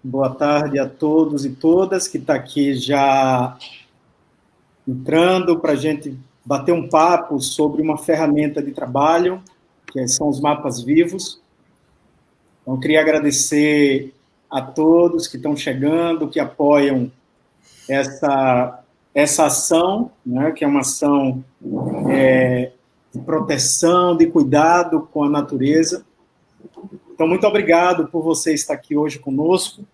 Boa tarde a todos e todas que estão aqui já entrando para a gente bater um papo sobre uma ferramenta de trabalho, que são os mapas vivos. Então, queria agradecer a todos que estão chegando, que apoiam essa ação, né, que é uma ação de proteção, de cuidado com a natureza. Então, muito obrigado por você estar aqui hoje conosco.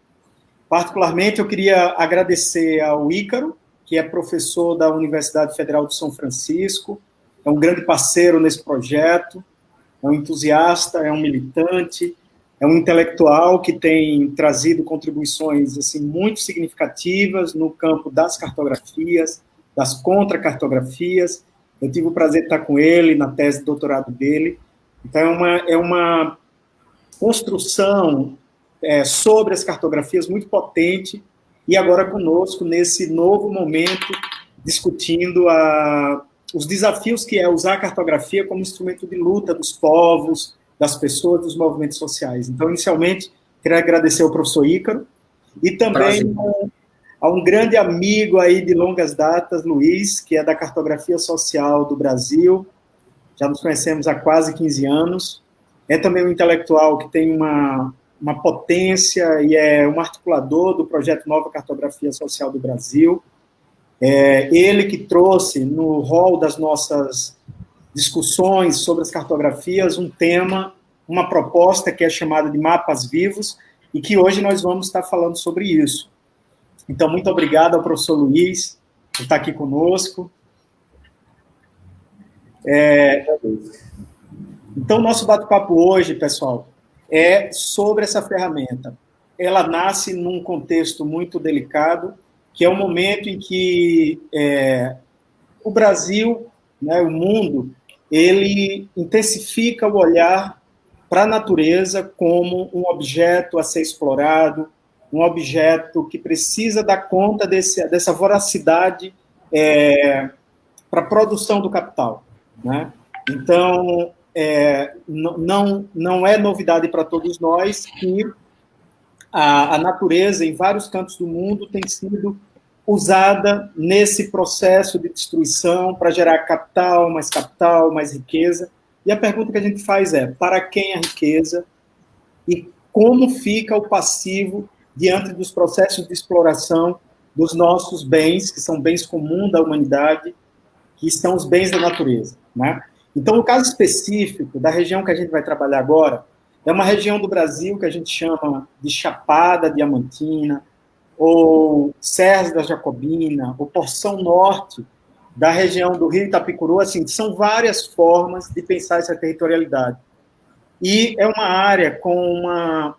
Particularmente, eu queria agradecer ao Ícaro, que é professor da Universidade Federal de São Francisco, é um grande parceiro nesse projeto, é um entusiasta, é um militante, é um intelectual que tem trazido contribuições assim, muito significativas no campo das cartografias, das contracartografias. Eu tive o prazer de estar com ele na tese de doutorado dele. Então, é uma construção sobre as cartografias muito potente, e agora conosco, nesse novo momento, discutindo os desafios que é usar a cartografia como instrumento de luta dos povos, das pessoas, dos movimentos sociais. Então, inicialmente, queria agradecer ao professor Ícaro, e também a um grande amigo aí de longas datas, Luiz, que é da Cartografia Social do Brasil, já nos conhecemos há quase 15 anos, é também um intelectual que tem uma potência e é um articulador do projeto Nova Cartografia Social do Brasil. Ele que trouxe no rol das nossas discussões sobre as cartografias um tema, uma proposta que é chamada de Mapas Vivos, e que hoje nós vamos estar falando sobre isso. Então, muito obrigado ao professor Luiz por estar aqui conosco. Então, nosso bate-papo hoje, pessoal, é sobre essa ferramenta. Ela nasce num contexto muito delicado, que é o momento em que o Brasil, né, o mundo, ele intensifica o olhar para a natureza como um objeto a ser explorado, um objeto que precisa dar conta dessa voracidade para a produção do capital, né? Então, não é novidade para todos nós que a natureza, em vários cantos do mundo, tem sido usada nesse processo de destruição para gerar capital, mais riqueza. E a pergunta que a gente faz é: para quem a riqueza e como fica o passivo diante dos processos de exploração dos nossos bens, que são bens comuns da humanidade, que são os bens da natureza, né? Então, no caso específico da região que a gente vai trabalhar agora, é uma região do Brasil que a gente chama de Chapada Diamantina, ou Serras da Jacobina, ou porção norte da região do Rio Itapicuru. Assim, são várias formas de pensar essa territorialidade. E é uma área com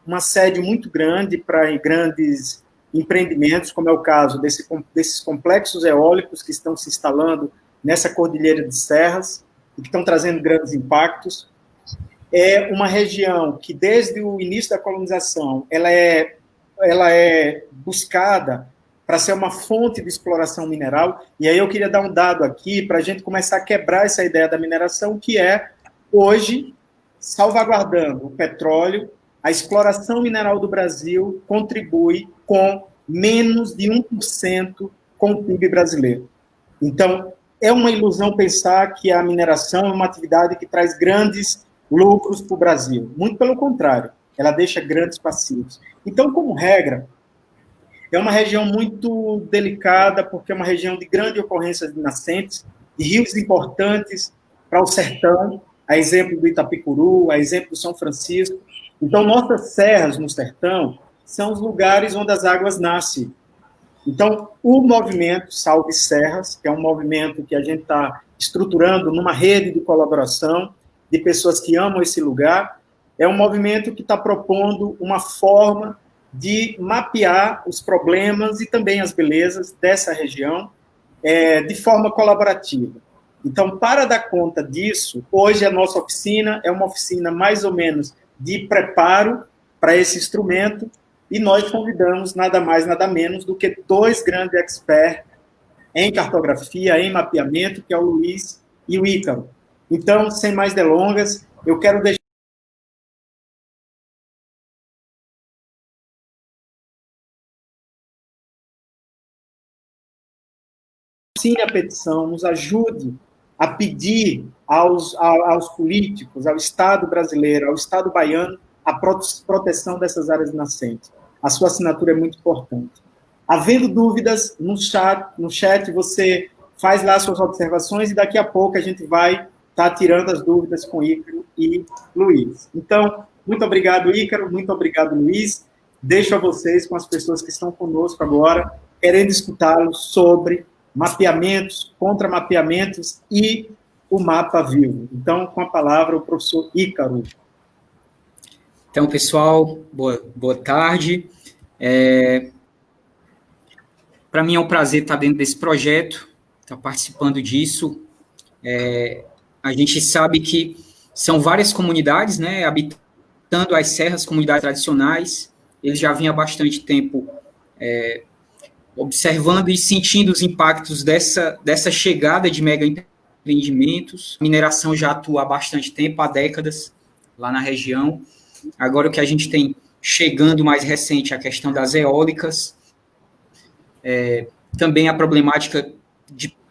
uma sede muito grande para grandes empreendimentos, como é o caso desses complexos eólicos que estão se instalando nessa cordilheira de serras e que estão trazendo grandes impactos. É uma região que, desde o início da colonização, ela é buscada para ser uma fonte de exploração mineral. E aí eu queria dar um dado aqui para a gente começar a quebrar essa ideia da mineração, que é, hoje, salvaguardando o petróleo, a exploração mineral do Brasil contribui com menos de 1% com o PIB brasileiro. Então, é uma ilusão pensar que a mineração é uma atividade que traz grandes lucros para o Brasil. Muito pelo contrário, ela deixa grandes passivos. Então, como regra, é uma região muito delicada, porque é uma região de grande ocorrência de nascentes, de rios importantes para o sertão, a exemplo do Itapicuru, a exemplo do São Francisco. Então, nossas serras no sertão são os lugares onde as águas nascem. Então, o movimento Salve Serras, que é um movimento que a gente está estruturando numa rede de colaboração de pessoas que amam esse lugar, é um movimento que está propondo uma forma de mapear os problemas e também as belezas dessa região de forma colaborativa. Então, para dar conta disso, hoje a nossa oficina é uma oficina mais ou menos de preparo para esse instrumento, e nós convidamos nada mais, nada menos do que dois grandes experts em cartografia, em mapeamento, que é o Luiz e o Ícaro. Então, sem mais delongas, eu quero deixar assine a petição, nos ajude a pedir aos políticos, ao Estado brasileiro, ao Estado baiano, a proteção dessas áreas nascentes. A sua assinatura é muito importante. Havendo dúvidas, no chat você faz lá suas observações e daqui a pouco a gente vai estar tirando as dúvidas com Ícaro e Luiz. Então, muito obrigado, Ícaro, muito obrigado, Luiz. Deixo a vocês com as pessoas que estão conosco agora, querendo escutá-los sobre mapeamentos, contramapeamentos e o mapa vivo. Então, com a palavra, o professor Ícaro. Então, pessoal, boa tarde. Para mim é um prazer estar dentro desse projeto, estar participando disso. A gente sabe que são várias comunidades, né, habitando as serras, comunidades tradicionais. Eles já vinham há bastante tempo observando e sentindo os impactos dessa chegada de mega empreendimentos. A mineração já atua há bastante tempo, há décadas, lá na região. Agora o que a gente tem chegando mais recente é a questão das eólicas, também a problemática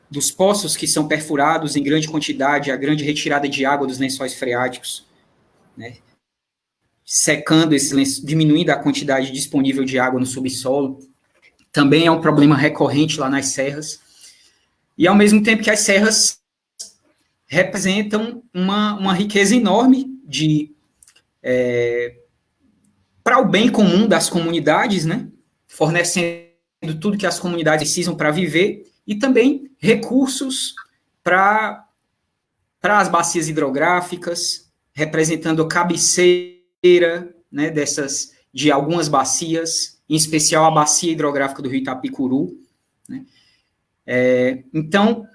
dos poços que são perfurados em grande quantidade, a grande retirada de água dos lençóis freáticos, né, secando esse lenço, diminuindo a quantidade disponível de água no subsolo, também é um problema recorrente lá nas serras, e ao mesmo tempo que as serras representam uma riqueza enorme para o bem comum das comunidades, né, fornecendo tudo que as comunidades precisam para viver, e também recursos para as bacias hidrográficas, representando a cabeceira, né, de algumas bacias, em especial a bacia hidrográfica do rio Itapicuru, né. Então,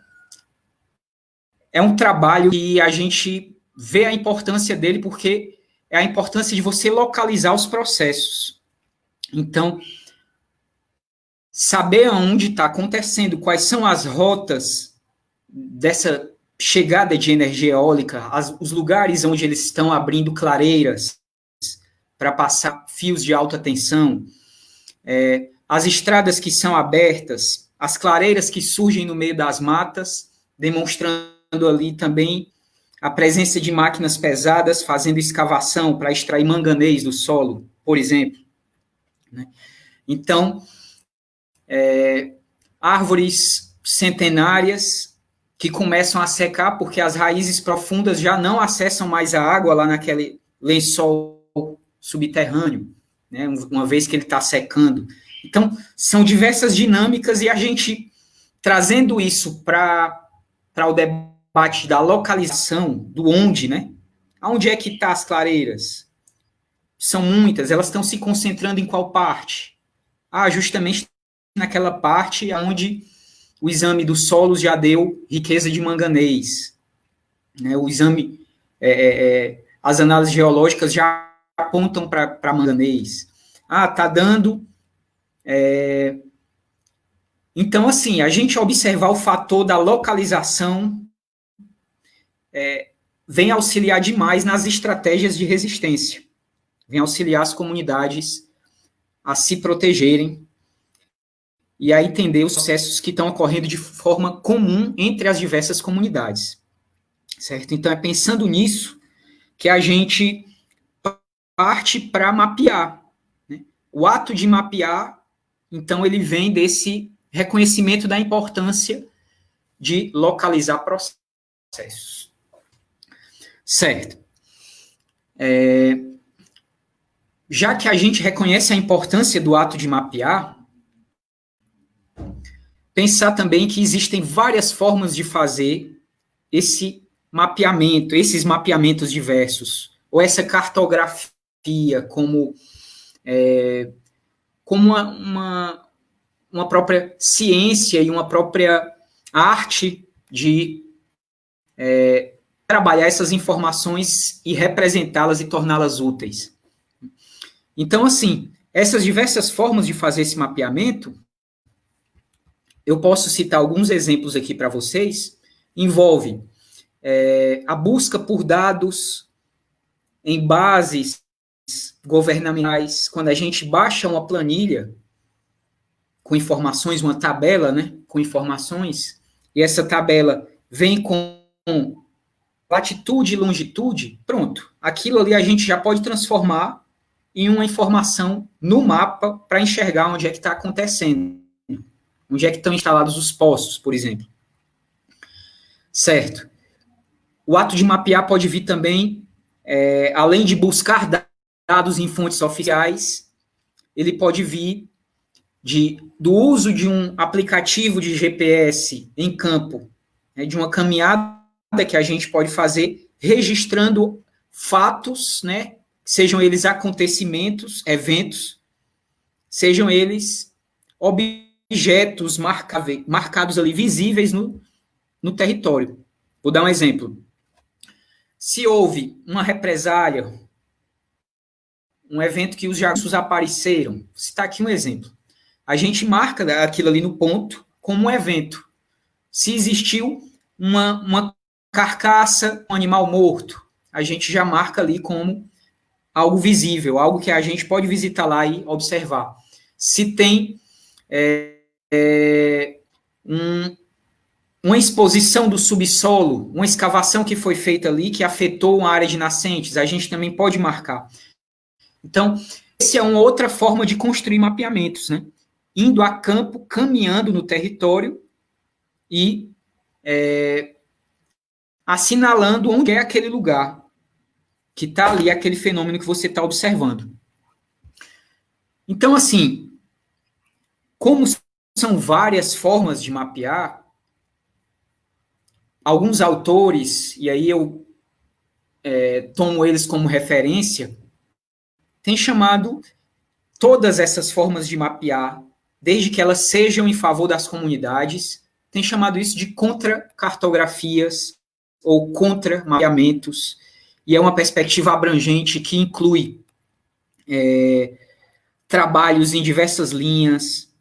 é um trabalho que a gente vê a importância dele, porque é a importância de você localizar os processos. Então, saber onde está acontecendo, quais são as rotas dessa chegada de energia eólica, os lugares onde eles estão abrindo clareiras para passar fios de alta tensão, as estradas que são abertas, as clareiras que surgem no meio das matas, demonstrando ali também a presença de máquinas pesadas fazendo escavação para extrair manganês do solo, por exemplo, né? Então, árvores centenárias que começam a secar porque as raízes profundas já não acessam mais a água lá naquele lençol subterrâneo, né, uma vez que ele está secando. Então, são diversas dinâmicas, e a gente, trazendo isso para o debate da localização, do onde, né? Onde é que estão as clareiras? São muitas, elas estão se concentrando em qual parte? Justamente naquela parte onde o exame dos solos já deu riqueza de manganês, né? O exame, as análises geológicas já apontam para manganês. Está dando... Então, assim, a gente observar o fator da localização vem auxiliar demais nas estratégias de resistência, vem auxiliar as comunidades a se protegerem e a entender os processos que estão ocorrendo de forma comum entre as diversas comunidades, certo? Então, é pensando nisso que a gente parte para mapear, né? O ato de mapear, então, ele vem desse reconhecimento da importância de localizar processos. Certo. Já que a gente reconhece a importância do ato de mapear, pensar também que existem várias formas de fazer esse mapeamento, esses mapeamentos diversos, ou essa cartografia como uma própria ciência e uma própria arte de trabalhar essas informações e representá-las e torná-las úteis. Então, assim, essas diversas formas de fazer esse mapeamento, eu posso citar alguns exemplos aqui para vocês, envolve a busca por dados em bases governamentais. Quando a gente baixa uma planilha, com informações, uma tabela, né, com informações, e essa tabela vem com latitude e longitude, pronto. Aquilo ali a gente já pode transformar em uma informação no mapa para enxergar onde é que está acontecendo. Onde é que estão instalados os postos, por exemplo. Certo. O ato de mapear pode vir também, além de buscar dados em fontes oficiais, ele pode vir do uso de um aplicativo de GPS em campo, né, de uma caminhada que a gente pode fazer registrando fatos, né, sejam eles acontecimentos, eventos, sejam eles objetos marcados ali, visíveis no território. Vou dar um exemplo. Se houve uma represália, um evento que os jagunços apareceram, vou citar aqui um exemplo. A gente marca aquilo ali no ponto como um evento. Se existiu uma carcaça, um animal morto, a gente já marca ali como algo visível, algo que a gente pode visitar lá e observar. Se tem uma exposição do subsolo, uma escavação que foi feita ali, que afetou uma área de nascentes, a gente também pode marcar. Então, essa é uma outra forma de construir mapeamentos, né? Indo a campo, caminhando no território e assinalando onde é aquele lugar que está ali, aquele fenômeno que você está observando. Então, assim, como são várias formas de mapear, alguns autores, e aí eu tomo eles como referência, têm chamado todas essas formas de mapear, desde que elas sejam em favor das comunidades, têm chamado isso de contra-cartografias ou contra-mapeamentos, e é uma perspectiva abrangente que inclui trabalhos em diversas linhas,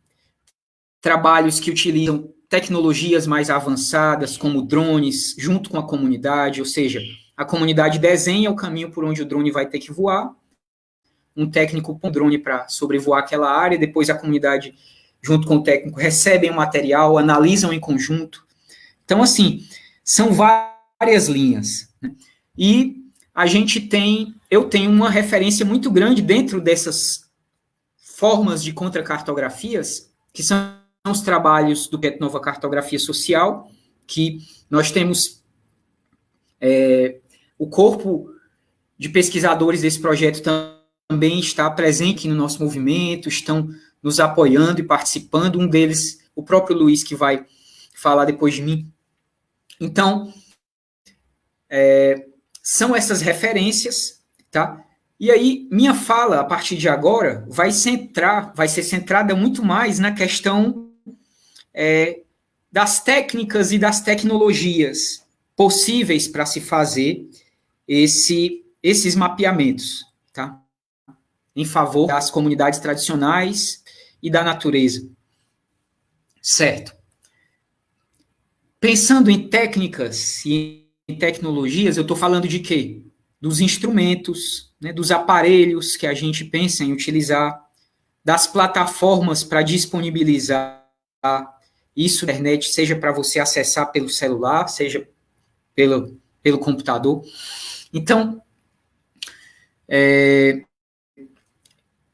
trabalhos que utilizam tecnologias mais avançadas, como drones, junto com a comunidade, ou seja, a comunidade desenha o caminho por onde o drone vai ter que voar, um técnico põe o drone para sobrevoar aquela área, depois a comunidade, junto com o técnico, recebem o material, analisam em conjunto. Então, assim, são várias linhas, né? E eu tenho uma referência muito grande dentro dessas formas de contracartografias, que são os trabalhos do Projeto Nova Cartografia Social, que nós temos o corpo de pesquisadores desse projeto também está presente no nosso movimento, estão nos apoiando e participando, um deles, o próprio Luiz, que vai falar depois de mim. Então, são essas referências, tá? E aí, minha fala, a partir de agora, vai ser centrada muito mais na questão das técnicas e das tecnologias possíveis para se fazer esses mapeamentos, tá? Em favor das comunidades tradicionais e da natureza. Certo. Pensando em técnicas e em tecnologias, eu estou falando de quê? Dos instrumentos, né, dos aparelhos que a gente pensa em utilizar, das plataformas para disponibilizar isso na internet, seja para você acessar pelo celular, seja pelo computador. Então,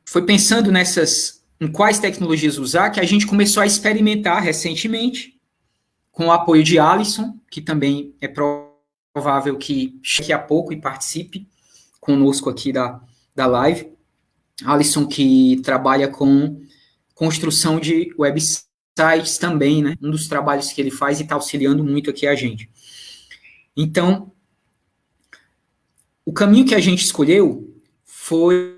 foi pensando em quais tecnologias usar, que a gente começou a experimentar recentemente, com o apoio de Alisson, que também é provável que chegue a pouco e participe conosco aqui da live. Alisson, que trabalha com construção de websites também, né? Um dos trabalhos que ele faz e está auxiliando muito aqui a gente. Então, o caminho que a gente escolheu foi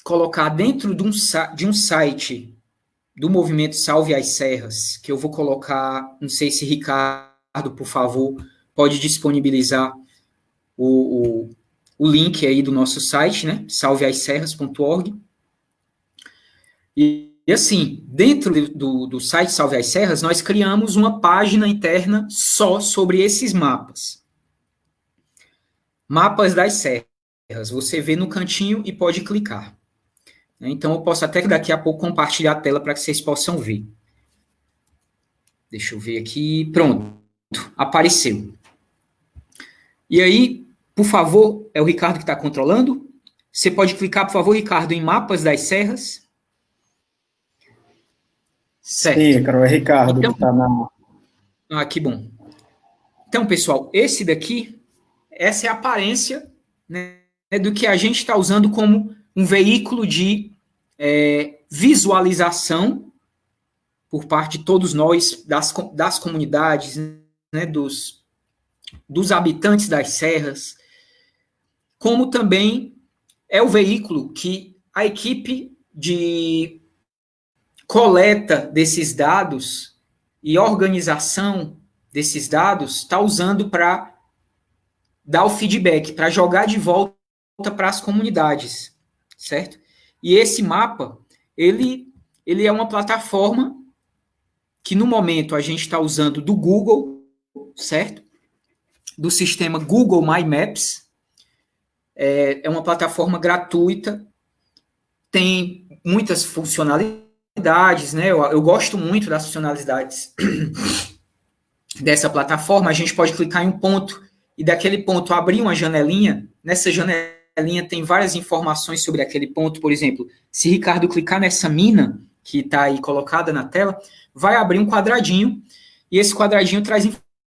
colocar dentro de um site do movimento Salve as Serras, que eu vou colocar, não sei se Ricardo, por favor, pode disponibilizar o link aí do nosso site, né, salveasserras.org. E assim, dentro do site Salve as Serras, nós criamos uma página interna só sobre esses mapas. Mapas das serras. Você vê no cantinho e pode clicar. Então, eu posso até daqui a pouco compartilhar a tela para que vocês possam ver. Deixa eu ver aqui. Pronto, apareceu. E aí, por favor, é o Ricardo que está controlando? Você pode clicar, por favor, Ricardo, em mapas das serras. Certo. Sim, Carol, é Ricardo então, que está na... Ah, que bom. Então, pessoal, esse daqui, essa é a aparência, né, do que a gente está usando como um veículo de visualização por parte de todos nós, das comunidades, né, dos habitantes das serras, como também é o veículo que a equipe de coleta desses dados e organização desses dados está usando para dar o feedback, para jogar de volta para as comunidades, certo? E esse mapa, ele é uma plataforma que no momento a gente está usando do Google, certo? Do sistema Google My Maps. É uma plataforma gratuita, tem muitas funcionalidades, né? Eu gosto muito das funcionalidades dessa plataforma. A gente pode clicar em um ponto e daquele ponto abrir uma janelinha. Nessa janelinha tem várias informações sobre aquele ponto. Por exemplo, se Ricardo clicar nessa mina que está aí colocada na tela, vai abrir um quadradinho e esse quadradinho traz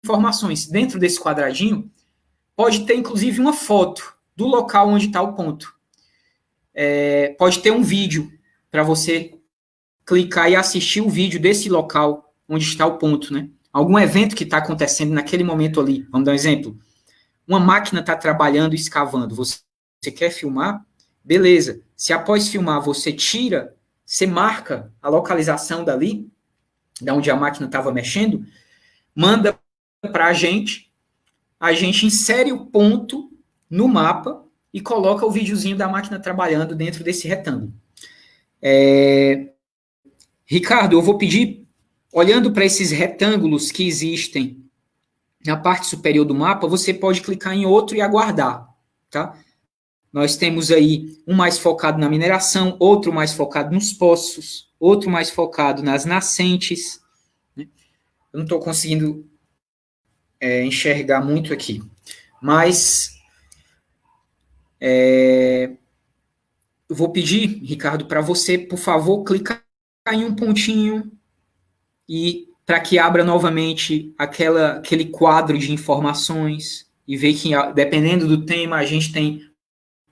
informações. Dentro desse quadradinho pode ter inclusive uma foto do local onde está o ponto. Pode ter um vídeo para você clicar e assistir o vídeo desse local onde está o ponto, né? Algum evento que está acontecendo naquele momento ali. Vamos dar um exemplo. Uma máquina está trabalhando e escavando. Você quer filmar? Beleza. Se após filmar você tira, você marca a localização dali, da onde a máquina estava mexendo, manda para a gente insere o ponto no mapa e coloca o videozinho da máquina trabalhando dentro desse retângulo. Ricardo, eu vou pedir, olhando para esses retângulos que existem na parte superior do mapa, você pode clicar em outro e aguardar, tá? Nós temos aí um mais focado na mineração, outro mais focado nos poços, outro mais focado nas nascentes, né? Eu não estou conseguindo enxergar muito aqui, mas eu vou pedir, Ricardo, para você, por favor, clicar em um pontinho e para que abra novamente aquele quadro de informações e ver que, dependendo do tema, a gente tem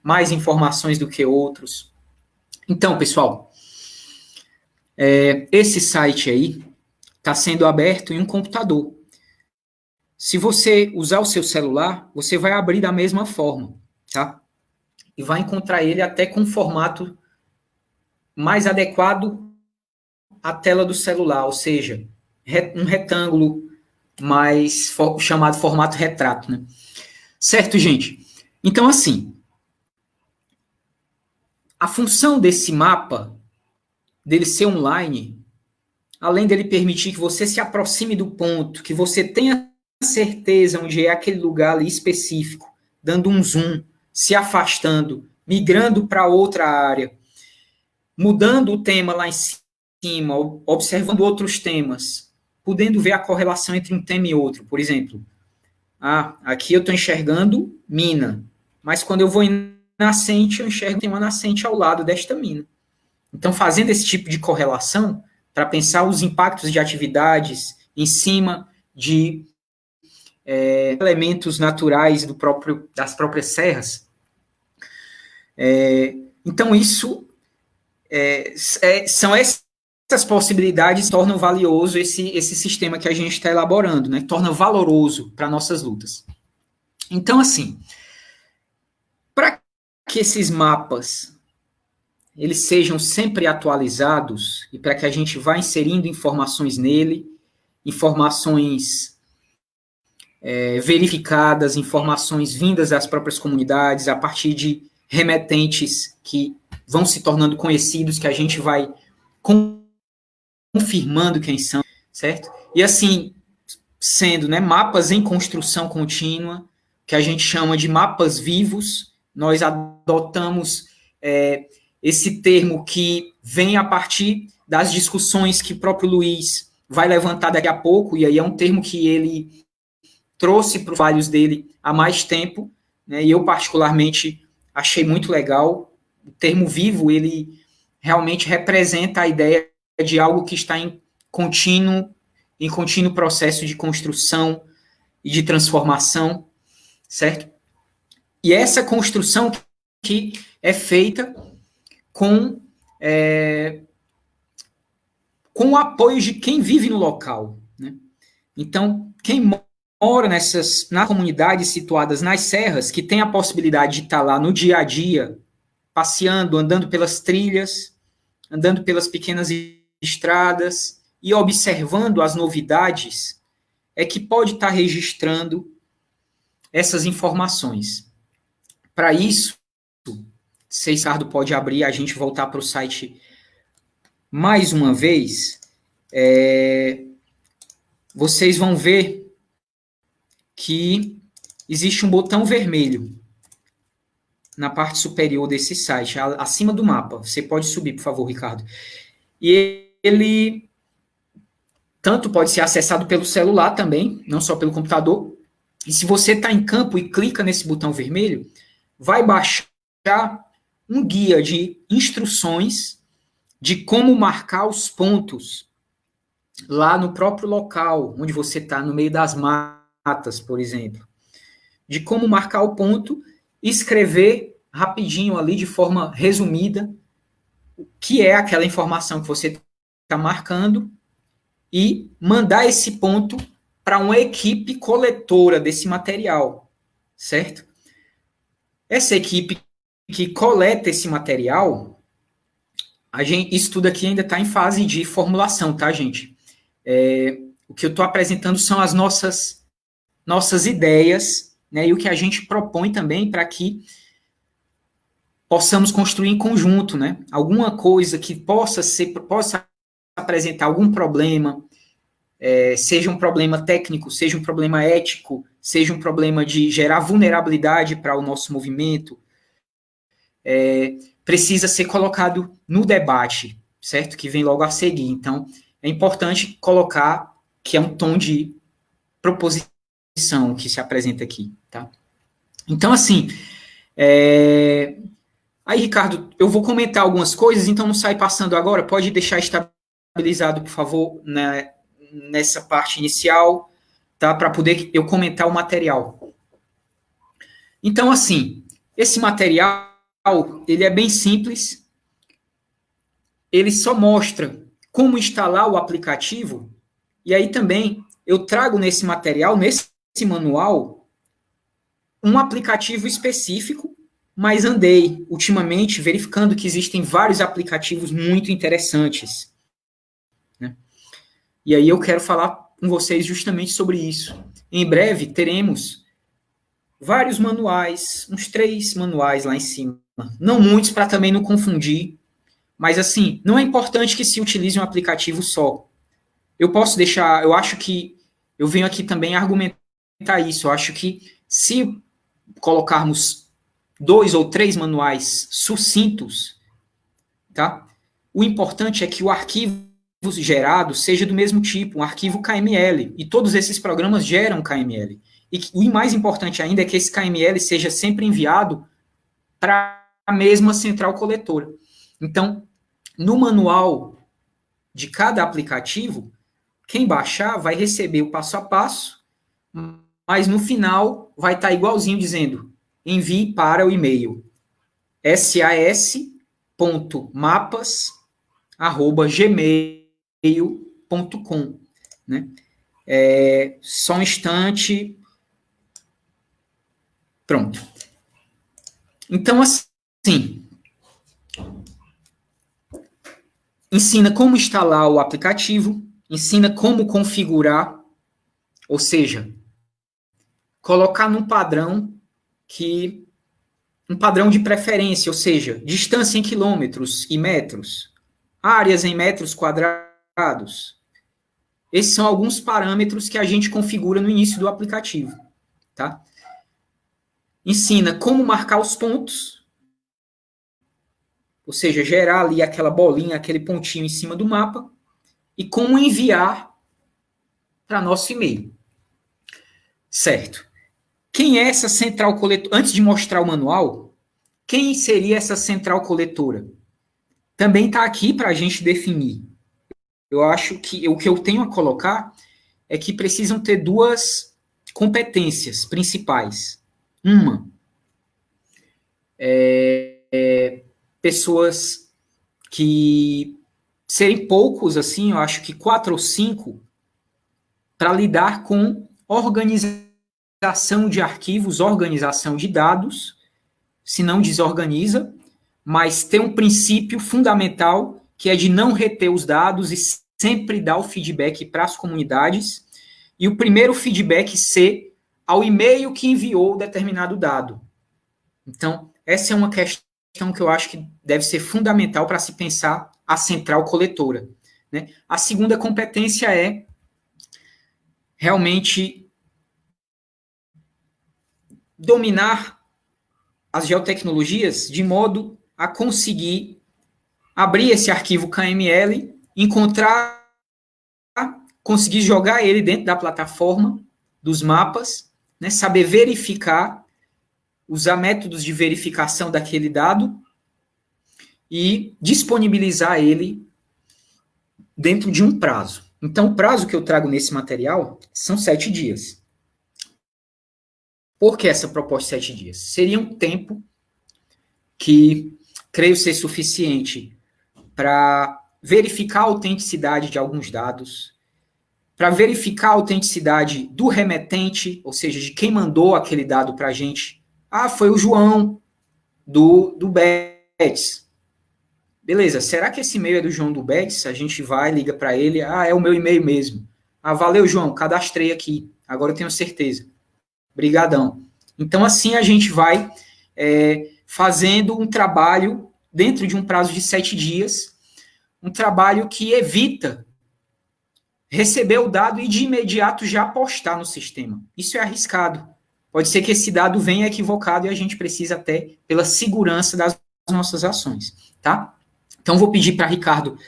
mais informações do que outros. Então, pessoal, esse site aí está sendo aberto em um computador. Se você usar o seu celular, você vai abrir da mesma forma, tá? E vai encontrar ele até com um formato mais adequado à tela do celular, ou seja, um retângulo mais chamado formato retrato, né? Certo, gente? Então, assim, a função desse mapa, dele ser online, além dele permitir que você se aproxime do ponto, que você tenha certeza onde é aquele lugar ali específico, dando um zoom, se afastando, migrando para outra área, mudando o tema lá em cima, observando outros temas, podendo ver a correlação entre um tema e outro. Por exemplo, aqui eu estou enxergando mina, mas quando eu vou em nascente, eu enxergo que tem uma nascente ao lado desta mina. Então, fazendo esse tipo de correlação, para pensar os impactos de atividades em cima de elementos naturais das próprias serras. Então, isso são essas possibilidades que tornam valioso esse sistema que a gente está elaborando, né? Torna valoroso para nossas lutas. Então, assim, para que esses mapas eles sejam sempre atualizados e para que a gente vá inserindo informações nele, informações verificadas, informações vindas das próprias comunidades, a partir de remetentes que vão se tornando conhecidos, que a gente vai confirmando quem são, certo? E assim, sendo, né, mapas em construção contínua, que a gente chama de mapas vivos, nós adotamos esse termo que vem a partir das discussões que o próprio Luiz vai levantar daqui a pouco, e aí é um termo que ele trouxe para os trabalhos dele há mais tempo, né, e eu particularmente achei muito legal. O termo vivo, ele realmente representa a ideia de algo que está em contínuo processo de construção e de transformação, certo? E essa construção que é feita com o apoio de quem vive no local, né? Então, quem mora nas comunidades situadas nas serras, que tem a possibilidade de estar lá no dia a dia, passeando, andando pelas trilhas, andando pelas pequenas estradas e observando as novidades, é que pode estar registrando essas informações. Para isso, se Ricardo pode abrir, a gente voltar para o site mais uma vez, vocês vão ver que existe um botão vermelho na parte superior desse site, acima do mapa. Você pode subir, por favor, Ricardo. E ele tanto pode ser acessado pelo celular também, não só pelo computador. E se você está em campo e clica nesse botão vermelho, vai baixar um guia de instruções de como marcar os pontos lá no próprio local, onde você está, no meio das matas, por exemplo. De como marcar o ponto, escrever rapidinho ali, de forma resumida, o que é aquela informação que você está marcando e mandar esse ponto para uma equipe coletora desse material, certo? Essa equipe que coleta esse material, isso tudo aqui ainda está em fase de formulação, tá, gente? O que eu estou apresentando são as nossas ideias, né, e o que a gente propõe também para que possamos construir em conjunto, né? Alguma coisa que possa apresentar algum problema, seja um problema técnico, seja um problema ético, seja um problema de gerar vulnerabilidade para o nosso movimento, precisa ser colocado no debate, certo? Que vem logo a seguir. Então, é importante colocar que é um tom de proposição que se apresenta aqui, tá? Então, assim, aí, Ricardo, eu vou comentar algumas coisas, então não sai passando agora, pode deixar estabilizado, por favor, né, nessa parte inicial, tá? Para poder eu comentar o material. Então, assim, esse material, ele é bem simples, ele só mostra como instalar o aplicativo, e aí também eu trago nesse material, nesse manual, um aplicativo específico, mas andei ultimamente verificando que existem vários aplicativos muito interessantes, né? E aí eu quero falar com vocês justamente sobre isso. Em breve teremos vários manuais, uns 3 manuais lá em cima. Não muitos para também não confundir, mas assim, não é importante que se utilize um aplicativo só. Eu posso deixar, eu acho que eu venho aqui também argumentar isso. Eu acho que se colocarmos 2 ou 3 manuais sucintos, tá? O importante é que o arquivo gerado seja do mesmo tipo, um arquivo KML, e todos esses programas geram KML. E o mais importante ainda é que esse KML seja sempre enviado para a mesma central coletora. Então, no manual de cada aplicativo, quem baixar vai receber o passo a passo, mas no final vai estar igualzinho dizendo: envie para o e-mail sas.mapas@gmail.com, né? Só um instante. Pronto. Então, assim, ensina como instalar o aplicativo, ensina como configurar, ou seja, colocar num padrão um padrão de preferência, ou seja, distância em quilômetros e metros, áreas em metros quadrados. Esses são alguns parâmetros que a gente configura no início do aplicativo, tá? Ensina como marcar os pontos, ou seja, gerar ali aquela bolinha, aquele pontinho em cima do mapa, e como enviar para nosso e-mail. Certo. Quem é essa central coletora? Antes de mostrar o manual, quem seria essa central coletora? Também está aqui para a gente definir. Eu acho que o que eu tenho a colocar é que precisam ter duas competências principais. Uma, pessoas que serem poucos, assim, eu acho que 4 ou 5, para lidar com organização de arquivos, organização de dados, se não desorganiza, mas tem um princípio fundamental que é de não reter os dados e sempre dar o feedback para as comunidades, e o primeiro feedback ser ao e-mail que enviou determinado dado. Então, essa é uma questão que eu acho que deve ser fundamental para se pensar a central coletora, né? A segunda competência é realmente dominar as geotecnologias de modo a conseguir abrir esse arquivo KML, encontrar, conseguir jogar ele dentro da plataforma dos mapas, né, saber verificar, usar métodos de verificação daquele dado e disponibilizar ele dentro de um prazo. Então, o prazo que eu trago nesse material são 7 dias. Por que essa proposta de 7 dias? Seria um tempo que creio ser suficiente para verificar a autenticidade de alguns dados, para verificar a autenticidade do remetente, ou seja, de quem mandou aquele dado para a gente. Ah, foi o João do Betis. Beleza, será que esse e-mail é do João do Betis? A gente vai, liga para ele, é o meu e-mail mesmo. Ah, valeu, João, cadastrei aqui, agora eu tenho certeza. Brigadão. Então, assim, a gente vai fazendo um trabalho dentro de um prazo de 7 dias, um trabalho que evita receber o dado e de imediato já postar no sistema. Isso é arriscado. Pode ser que esse dado venha equivocado e a gente precisa até pela segurança das nossas ações, tá? Então, vou pedir para Ricardo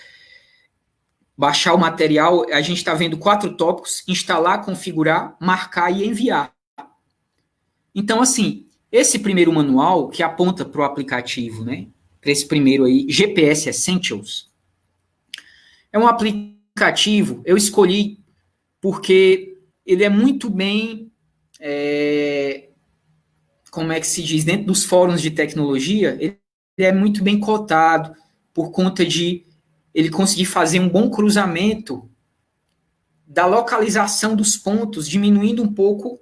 baixar o material. A gente está vendo 4 tópicos: instalar, configurar, marcar e enviar. Então, assim, esse primeiro manual que aponta para o aplicativo, né? Para esse primeiro aí, GPS Essentials, é um aplicativo, eu escolhi porque ele é muito bem, como é que se diz, dentro dos fóruns de tecnologia, ele é muito bem cotado por conta de ele conseguir fazer um bom cruzamento da localização dos pontos, diminuindo um pouco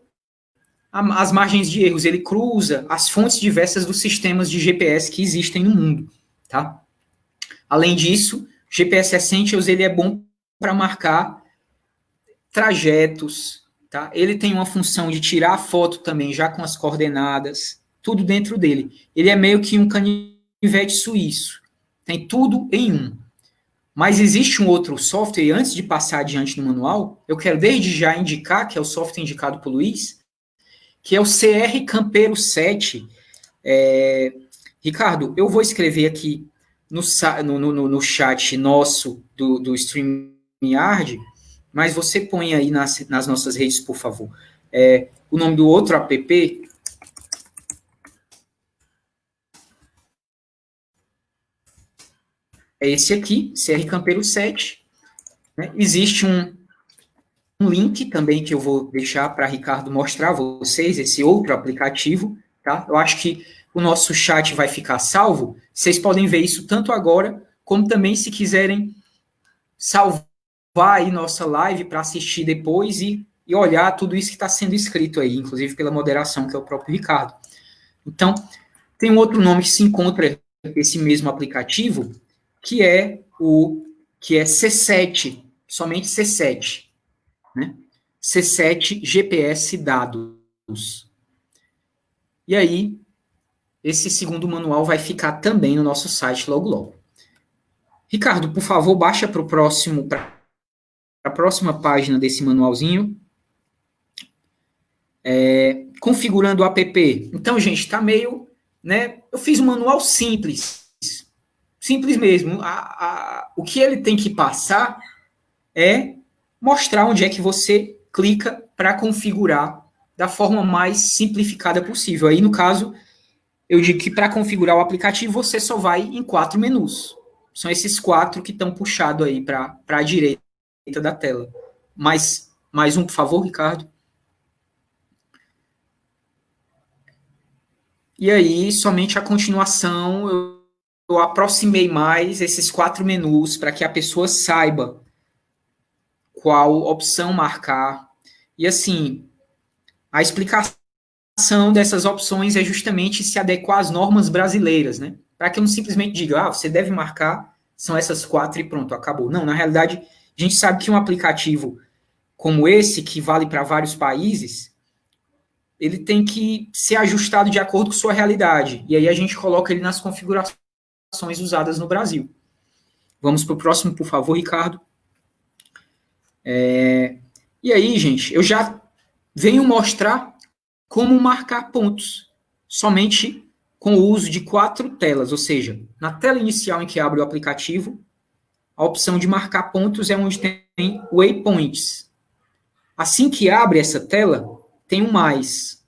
as margens de erros. Ele cruza as fontes diversas dos sistemas de GPS que existem no mundo, tá? Além disso, o GPS Essentials ele é bom para marcar trajetos, tá? Ele tem uma função de tirar a foto também, já com as coordenadas, tudo dentro dele. Ele é meio que um canivete suíço, tem tudo em um. Mas existe um outro software, e antes de passar adiante no manual, eu quero desde já indicar, que é o software indicado por Luiz, que é o CR Campeiro 7. Ricardo, eu vou escrever aqui no chat nosso do StreamYard, mas você põe aí nas nossas redes, por favor. O nome do outro app é esse aqui, CR Campeiro 7. Né? Existe um link também que eu vou deixar para Ricardo mostrar a vocês, esse outro aplicativo, tá? Eu acho que o nosso chat vai ficar salvo. Vocês podem ver isso tanto agora, como também se quiserem salvar aí nossa live para assistir depois e olhar tudo isso que está sendo escrito aí, inclusive pela moderação, que é o próprio Ricardo. Então, tem um outro nome que se encontra esse mesmo aplicativo, que é C7, somente C7. Né? C7 GPS Dados. E aí, esse segundo manual vai ficar também no nosso site logo logo. Ricardo, por favor, baixa para a próxima página desse manualzinho. Configurando o app. Então, gente, está meio... né? Eu fiz um manual simples. simples mesmo. O que ele tem que passar é mostrar onde é que você clica para configurar da forma mais simplificada possível. Aí, no caso, eu digo que para configurar o aplicativo, você só vai em 4 menus. São esses 4 que estão puxados aí para a direita da tela. Mais um, por favor, Ricardo. E aí, somente a continuação, eu aproximei mais esses 4 menus para que a pessoa saiba qual opção marcar. E assim, a explicação dessas opções é justamente se adequar às normas brasileiras, né? Para que eu não simplesmente diga, você deve marcar, são essas 4 e pronto, acabou. Não, na realidade, a gente sabe que um aplicativo como esse, que vale para vários países, ele tem que ser ajustado de acordo com sua realidade. E aí a gente coloca ele nas configurações usadas no Brasil. Vamos para o próximo, por favor, Ricardo. E aí, gente, eu já venho mostrar como marcar pontos, somente com o uso de 4 telas, ou seja, na tela inicial em que abre o aplicativo, a opção de marcar pontos é onde tem waypoints. Assim que abre essa tela, tem um mais.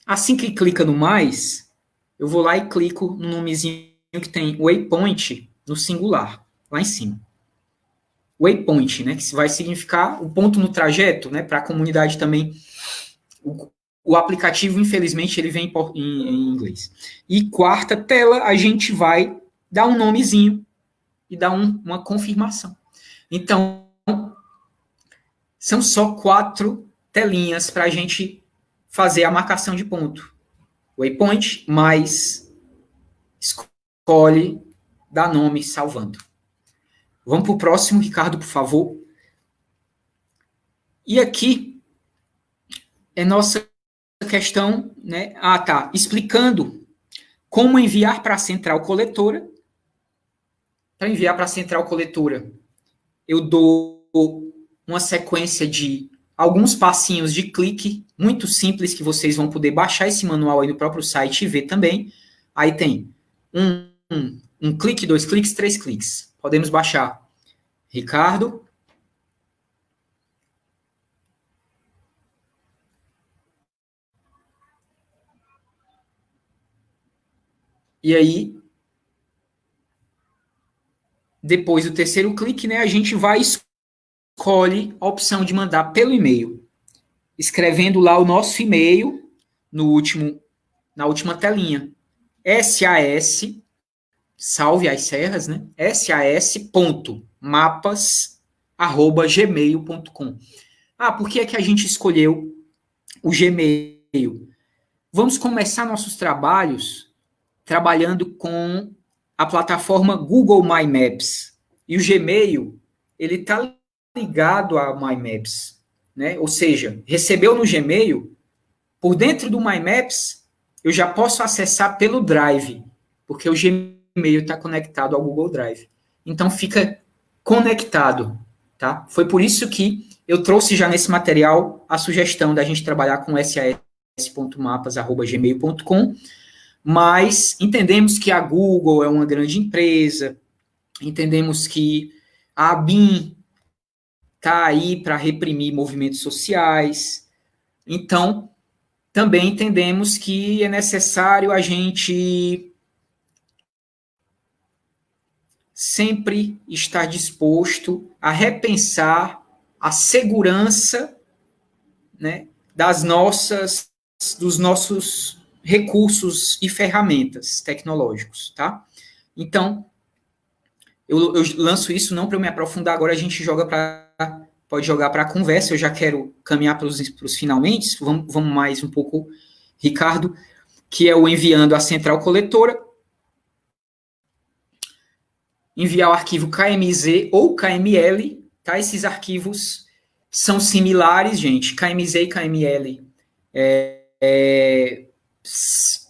Assim que clica no mais, eu vou lá e clico no nomezinho que tem waypoint no singular, lá em cima. Waypoint, né, que vai significar o ponto no trajeto, né, para a comunidade também. O aplicativo, infelizmente, ele vem em inglês. E quarta tela, a gente vai dar um nomezinho e dar uma confirmação. Então, são só 4 telinhas para a gente fazer a marcação de ponto. Waypoint mais escolhe, dá nome, salvando. Vamos para o próximo, Ricardo, por favor. E aqui é nossa questão, né? Explicando como enviar para a central coletora. Para enviar para a central coletora, eu dou uma sequência de alguns passinhos de clique, muito simples, que vocês vão poder baixar esse manual aí no próprio site e ver também. Aí tem um clique, 2 cliques, 3 cliques. Podemos baixar. Ricardo. E aí, depois do terceiro clique, né, a gente vai escolhe a opção de mandar pelo e-mail, escrevendo lá o nosso e-mail na última telinha. SAS, salve as serras, né? sas.mapas@gmail.com. Por que é que a gente escolheu o Gmail? Vamos começar nossos trabalhos trabalhando com a plataforma Google My Maps. E o Gmail, ele está ligado a My Maps, né? Ou seja, recebeu no Gmail, por dentro do My Maps, eu já posso acessar pelo Drive, porque o Gmail está conectado ao Google Drive. Então, fica conectado, tá? Foi por isso que eu trouxe já nesse material a sugestão da gente trabalhar com sas.mapas@gmail.com, mas entendemos que a Google é uma grande empresa, entendemos que a ABIN está aí para reprimir movimentos sociais, então também entendemos que é necessário a gente sempre estar disposto a repensar a segurança, né, dos nossos recursos e ferramentas tecnológicos, tá? Então, eu lanço isso não para eu me aprofundar, agora a gente pode jogar para a conversa, eu já quero caminhar para os finalmente, vamos mais um pouco, Ricardo, que é o enviando a central coletora, enviar o arquivo KMZ ou KML, tá? Esses arquivos são similares, gente, KMZ e KML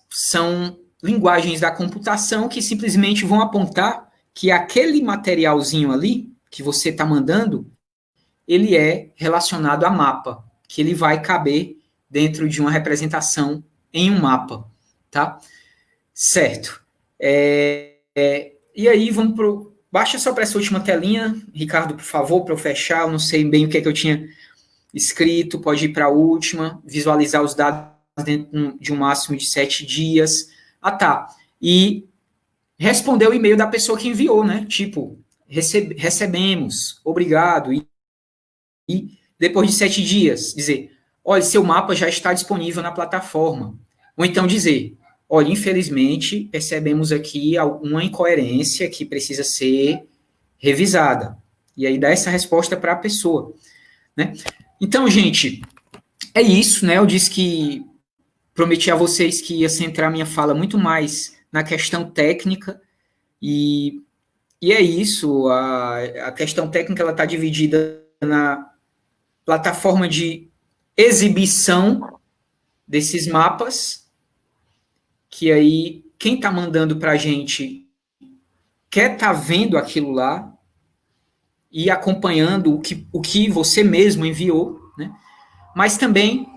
são linguagens da computação que simplesmente vão apontar que aquele materialzinho ali que você está mandando, ele é relacionado a mapa, que ele vai caber dentro de uma representação em um mapa, tá? Certo. E aí, vamos pro... Baixa só para essa última telinha, Ricardo, por favor, para eu fechar. Eu não sei bem o que é que eu tinha escrito. Pode ir para a última, visualizar os dados dentro de um máximo de 7 dias. Ah, tá. E responder o e-mail da pessoa que enviou, né? Tipo, recebemos, obrigado. E depois de 7 dias, dizer, olha, seu mapa já está disponível na plataforma. Ou então dizer, olha, infelizmente, percebemos aqui alguma incoerência que precisa ser revisada. E aí dá essa resposta para a pessoa, né? Então, gente, é isso, né? Eu disse que prometi a vocês que ia centrar minha fala muito mais na questão técnica e é isso. A questão técnica ela está dividida na plataforma de exibição desses mapas, que aí quem está mandando para a gente quer estar vendo aquilo lá e acompanhando o que você mesmo enviou, né? Mas também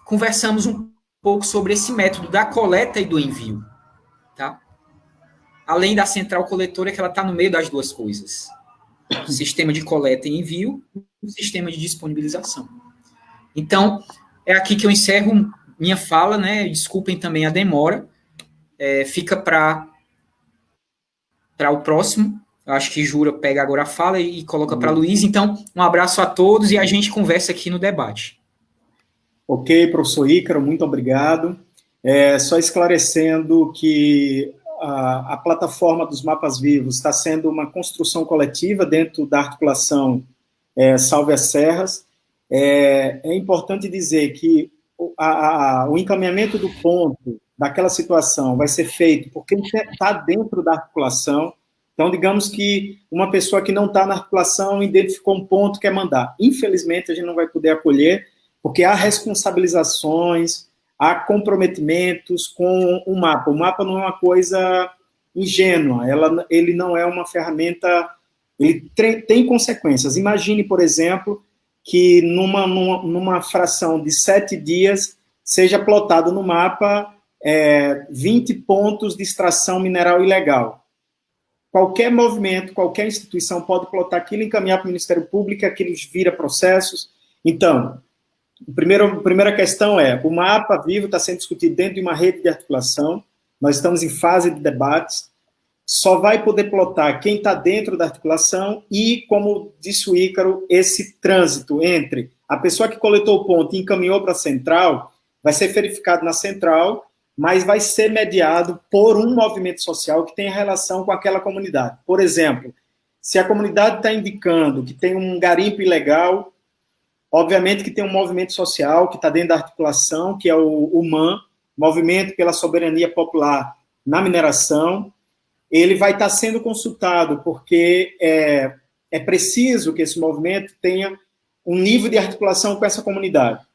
conversamos um pouco sobre esse método da coleta e do envio, tá? Além da central coletora, que ela está no meio das duas coisas. Sistema de coleta e envio, e sistema de disponibilização. Então, é aqui que eu encerro minha fala, né? Desculpem também a demora. Fica para o próximo. Eu acho que Jura pega agora a fala e coloca para Luiz. Então, um abraço a todos e a gente conversa aqui no debate. Ok, professor Ícaro, muito obrigado. Só esclarecendo que a plataforma dos mapas vivos está sendo uma construção coletiva dentro da articulação Salve as Serras. É importante dizer que o encaminhamento do ponto daquela situação vai ser feito por quem está dentro da articulação. Então, digamos que uma pessoa que não está na articulação identificou um ponto que quer mandar. Infelizmente, a gente não vai poder acolher, porque há responsabilizações, há comprometimentos com o mapa. O mapa não é uma coisa ingênua, ele não é uma ferramenta, ele tem consequências. Imagine, por exemplo, que numa fração de 7 dias seja plotado no mapa 20 pontos de extração mineral ilegal. Qualquer movimento, qualquer instituição pode plotar aquilo, encaminhar para o Ministério Público, aquilo vira processos. Então, a primeira questão é, o mapa vivo está sendo discutido dentro de uma rede de articulação, nós estamos em fase de debates, só vai poder plotar quem está dentro da articulação e, como disse o Ícaro, esse trânsito entre a pessoa que coletou o ponto e encaminhou para a central, vai ser verificado na central, mas vai ser mediado por um movimento social que tem relação com aquela comunidade. Por exemplo, se a comunidade está indicando que tem um garimpo ilegal, obviamente que tem um movimento social que está dentro da articulação, que é o MAN, Movimento pela Soberania Popular na Mineração. Ele vai estar sendo consultado, porque é preciso que esse movimento tenha um nível de articulação com essa comunidade.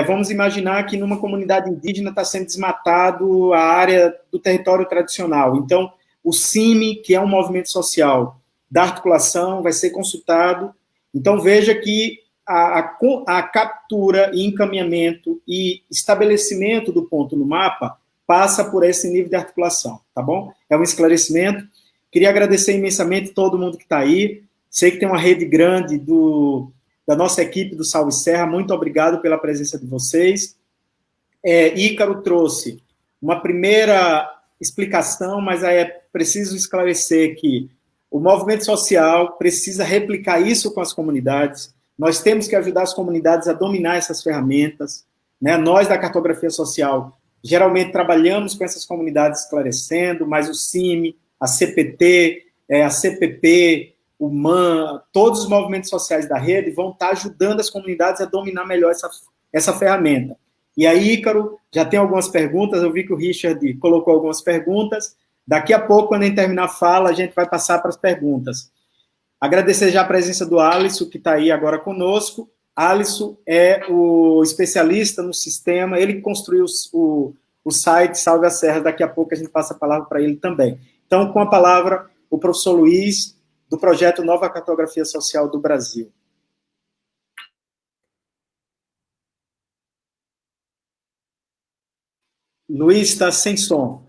Vamos imaginar que numa comunidade indígena está sendo desmatado a área do território tradicional. Então, o CIMI, que é um movimento social da articulação, vai ser consultado. Então, veja que a captura e encaminhamento e estabelecimento do ponto no mapa passa por esse nível de articulação, tá bom? É um esclarecimento. Queria agradecer imensamente todo mundo que está aí. Sei que tem uma rede grande da nossa equipe do Salve Serra. Muito obrigado pela presença de vocês. Ícaro trouxe uma primeira explicação, mas é preciso esclarecer que o movimento social precisa replicar isso com as comunidades. Nós temos que ajudar as comunidades a dominar essas ferramentas, né? Nós, da cartografia social, geralmente trabalhamos com essas comunidades esclarecendo, mas o CIMI, a CPT, a CPP, o MAN, todos os movimentos sociais da rede vão estar ajudando as comunidades a dominar melhor essa ferramenta. E aí, Ícaro, já tem algumas perguntas, eu vi que o Richard colocou algumas perguntas. Daqui a pouco, quando a gente terminar a fala, a gente vai passar para as perguntas. Agradecer já a presença do Alisson, que está aí agora conosco. Alisson é o especialista no sistema, ele construiu o site Salve as Serras, daqui a pouco a gente passa a palavra para ele também. Então, com a palavra, o professor Luiz, do projeto Nova Cartografia Social do Brasil. Luiz está sem som.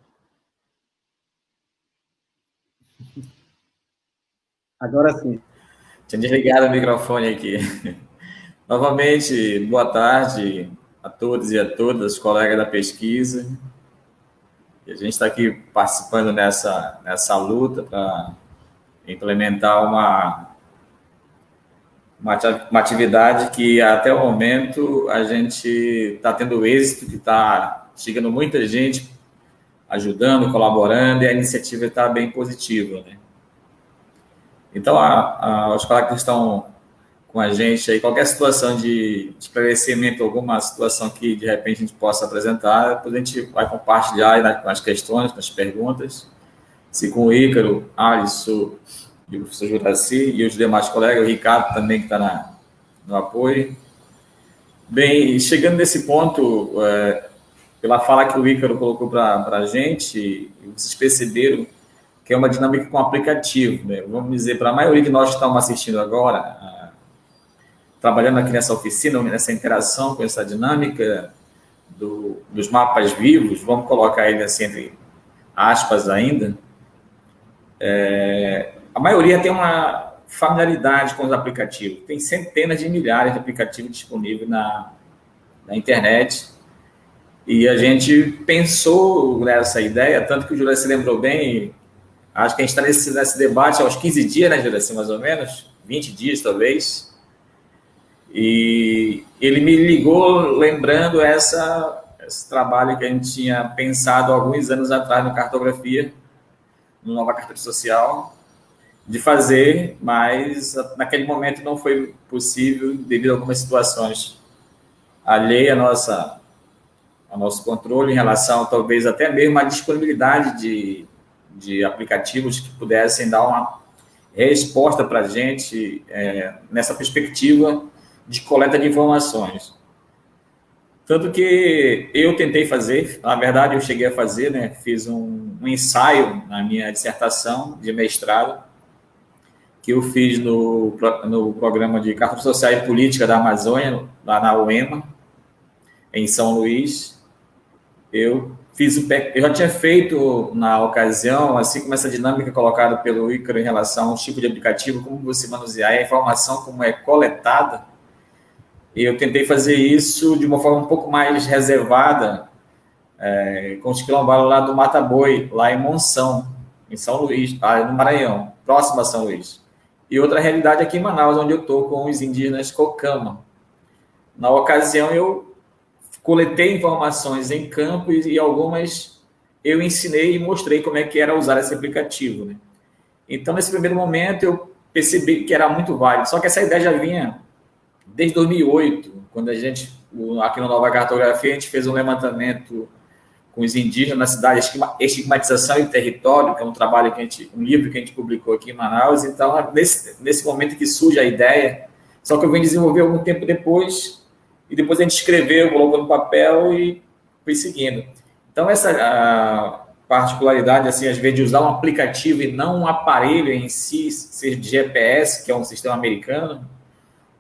Agora sim. Tinha desligado o microfone aqui. Novamente, boa tarde a todos e a todas, colegas da pesquisa. E a gente está aqui participando nessa luta para implementar uma atividade que, até o momento, a gente está tendo êxito, que está chegando muita gente ajudando, colaborando, e a iniciativa está bem positiva, né? Então, os colegas que estão com a gente aí, qualquer situação de esclarecimento, alguma situação que de repente a gente possa apresentar, depois a gente vai compartilhar aí nas questões, nas perguntas, se com o Ícaro, Alisson e o professor Juraci e os demais colegas, o Ricardo também que está no apoio. Bem, chegando nesse ponto, pela fala que o Ícaro colocou para a gente, vocês perceberam que é uma dinâmica com aplicativo, né? Vamos dizer, para a maioria de nós que estamos assistindo agora, trabalhando aqui nessa oficina, nessa interação com essa dinâmica dos mapas vivos, vamos colocar ele assim entre aspas ainda, a maioria tem uma familiaridade com os aplicativos. Tem centenas de milhares de aplicativos disponíveis na internet. E a gente pensou nessa ideia, tanto que o Juraci lembrou bem, acho que a gente está nesse debate há uns 15 dias, né, Juraci, mais ou menos? 20 dias, talvez. E ele me ligou lembrando esse trabalho que a gente tinha pensado há alguns anos atrás no Cartografia, no Nova Carteira Social, de fazer, mas naquele momento não foi possível devido a algumas situações alheias ao nosso controle em relação, talvez, até mesmo à disponibilidade de aplicativos que pudessem dar uma resposta para a gente nessa perspectiva de coleta de informações. Tanto que eu tentei fazer, na verdade eu cheguei a fazer, né, fiz um ensaio na minha dissertação de mestrado, que eu fiz no programa de Cartas Sociais e Política da Amazônia, lá na UEMA, em São Luís. Eu já tinha feito, na ocasião, assim como essa dinâmica colocada pelo Ícaro em relação ao tipo de aplicativo, como você manusear a informação, como é coletada, e eu tentei fazer isso de uma forma um pouco mais reservada, com os quilombolas lá do Mata Boi, lá em Monção, em São Luís, no Maranhão, próximo a São Luís. E outra realidade aqui em Manaus, onde eu estou com os indígenas Cocama. Na ocasião, eu coletei informações em campo e algumas eu ensinei e mostrei como é que era usar esse aplicativo, né? Então, nesse primeiro momento, eu percebi que era muito válido. Só que essa ideia já vinha desde 2008, quando a gente, aqui no Nova Cartografia, a gente fez um levantamento com os indígenas na cidade, Estigmatização e Território, que é um trabalho um livro que a gente publicou aqui em Manaus. Então, nesse momento que surge a ideia, só que eu venho desenvolver algum tempo depois, e depois a gente escreveu, colocou no papel e foi seguindo. Então, essa particularidade, assim, às vezes, de usar um aplicativo e não um aparelho em si, ser de GPS, que é um sistema americano,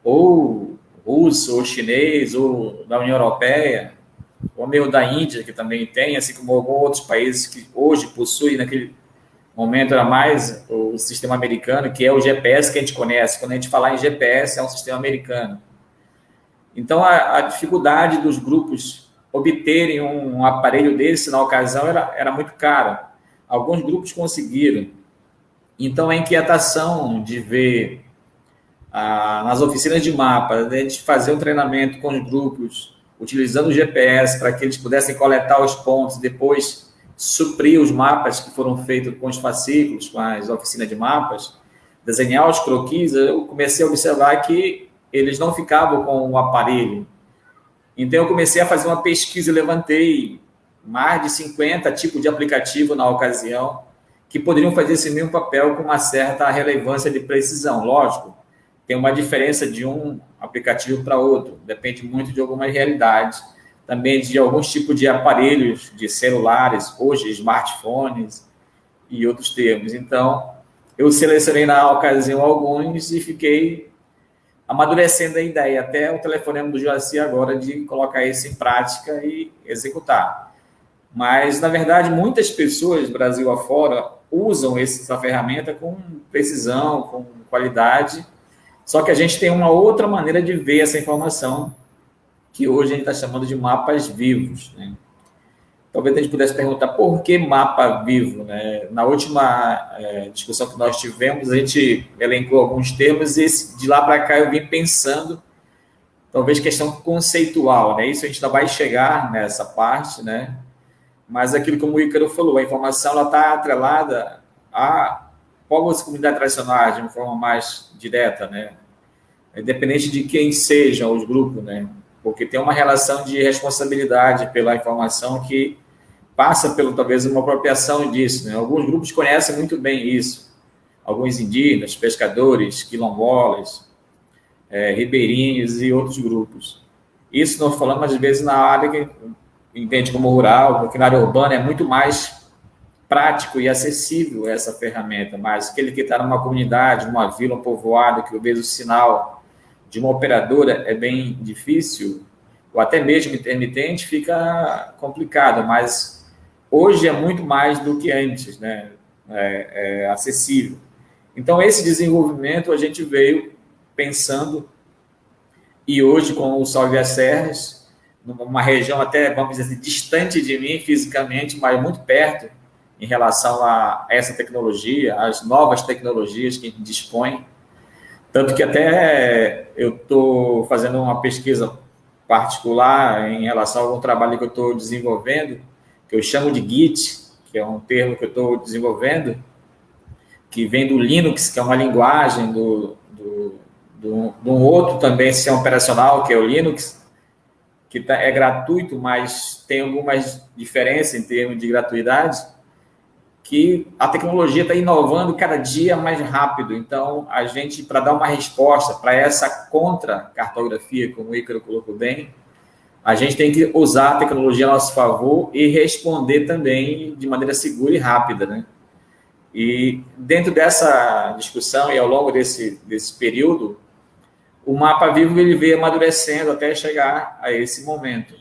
ou russo, ou chinês, ou da União Europeia, ou mesmo da Índia, que também tem, assim como alguns outros países que hoje possuem, naquele momento era mais o sistema americano, que é o GPS que a gente conhece. Quando a gente falar em GPS, é um sistema americano. Então, a dificuldade dos grupos obterem um aparelho desse, na ocasião, era muito cara. Alguns grupos conseguiram. Então, a inquietação de ver nas oficinas de mapa, a gente fazer um treinamento com os grupos, utilizando o GPS para que eles pudessem coletar os pontos, depois suprir os mapas que foram feitos com os fascículos, com as oficinas de mapas, desenhar os croquis. Eu comecei a observar que eles não ficavam com o aparelho. Então, eu comecei a fazer uma pesquisa e levantei mais de 50 tipos de aplicativo na ocasião que poderiam fazer esse mesmo papel com uma certa relevância de precisão. Lógico, tem uma diferença de um aplicativo para outro, depende muito de algumas realidades, também de alguns tipos de aparelhos, de celulares, hoje smartphones e outros termos. Então, eu selecionei na ocasião alguns e fiquei amadurecendo a ideia, até o telefonema do Joaci agora de colocar isso em prática e executar. Mas, na verdade, muitas pessoas, Brasil afora, usam essa ferramenta com precisão, com qualidade, só que a gente tem uma outra maneira de ver essa informação, que hoje a gente está chamando de mapas vivos, né? Talvez a gente pudesse perguntar por que mapa vivo, né? Na última discussão que nós tivemos, a gente elencou alguns termos e de lá para cá eu vim pensando, talvez questão conceitual, né? Isso a gente ainda vai chegar nessa parte, né? Mas aquilo como o Ícaro falou, a informação está atrelada a povos e comunidades tradicionais de uma forma mais direta, né? Independente de quem sejam os grupos, né? Porque tem uma relação de responsabilidade pela informação que passa pelo, talvez, uma apropriação disso, né? Alguns grupos conhecem muito bem isso. Alguns indígenas, pescadores, quilombolas, ribeirinhos e outros grupos. Isso nós falamos, às vezes, na área que entende como rural, porque na área urbana é muito mais prático e acessível essa ferramenta, mas aquele que está numa comunidade, numa vila, um povoado, que às vezes o sinal de uma operadora é bem difícil, ou até mesmo intermitente, fica complicado, mas hoje é muito mais do que antes, né? É acessível. Então, esse desenvolvimento a gente veio pensando, e hoje com o Salve as Serras, numa região até, vamos dizer assim, distante de mim fisicamente, mas muito perto em relação a essa tecnologia, as novas tecnologias que a gente dispõe. Tanto que até eu estou fazendo uma pesquisa particular em relação a algum trabalho que eu estou desenvolvendo, que eu chamo de Git, que é um termo que eu estou desenvolvendo, que vem do Linux, que é uma linguagem de um outro também sistema operacional, que é o Linux, que é gratuito, mas tem algumas diferenças em termos de gratuidade, que a tecnologia está inovando cada dia mais rápido. Então, a gente, para dar uma resposta para essa contra-cartografia, como o Ícaro colocou bem, a gente tem que usar a tecnologia a nosso favor e responder também de maneira segura e rápida, né? E dentro dessa discussão e ao longo desse período, o Mapa Vivo ele veio amadurecendo até chegar a esse momento.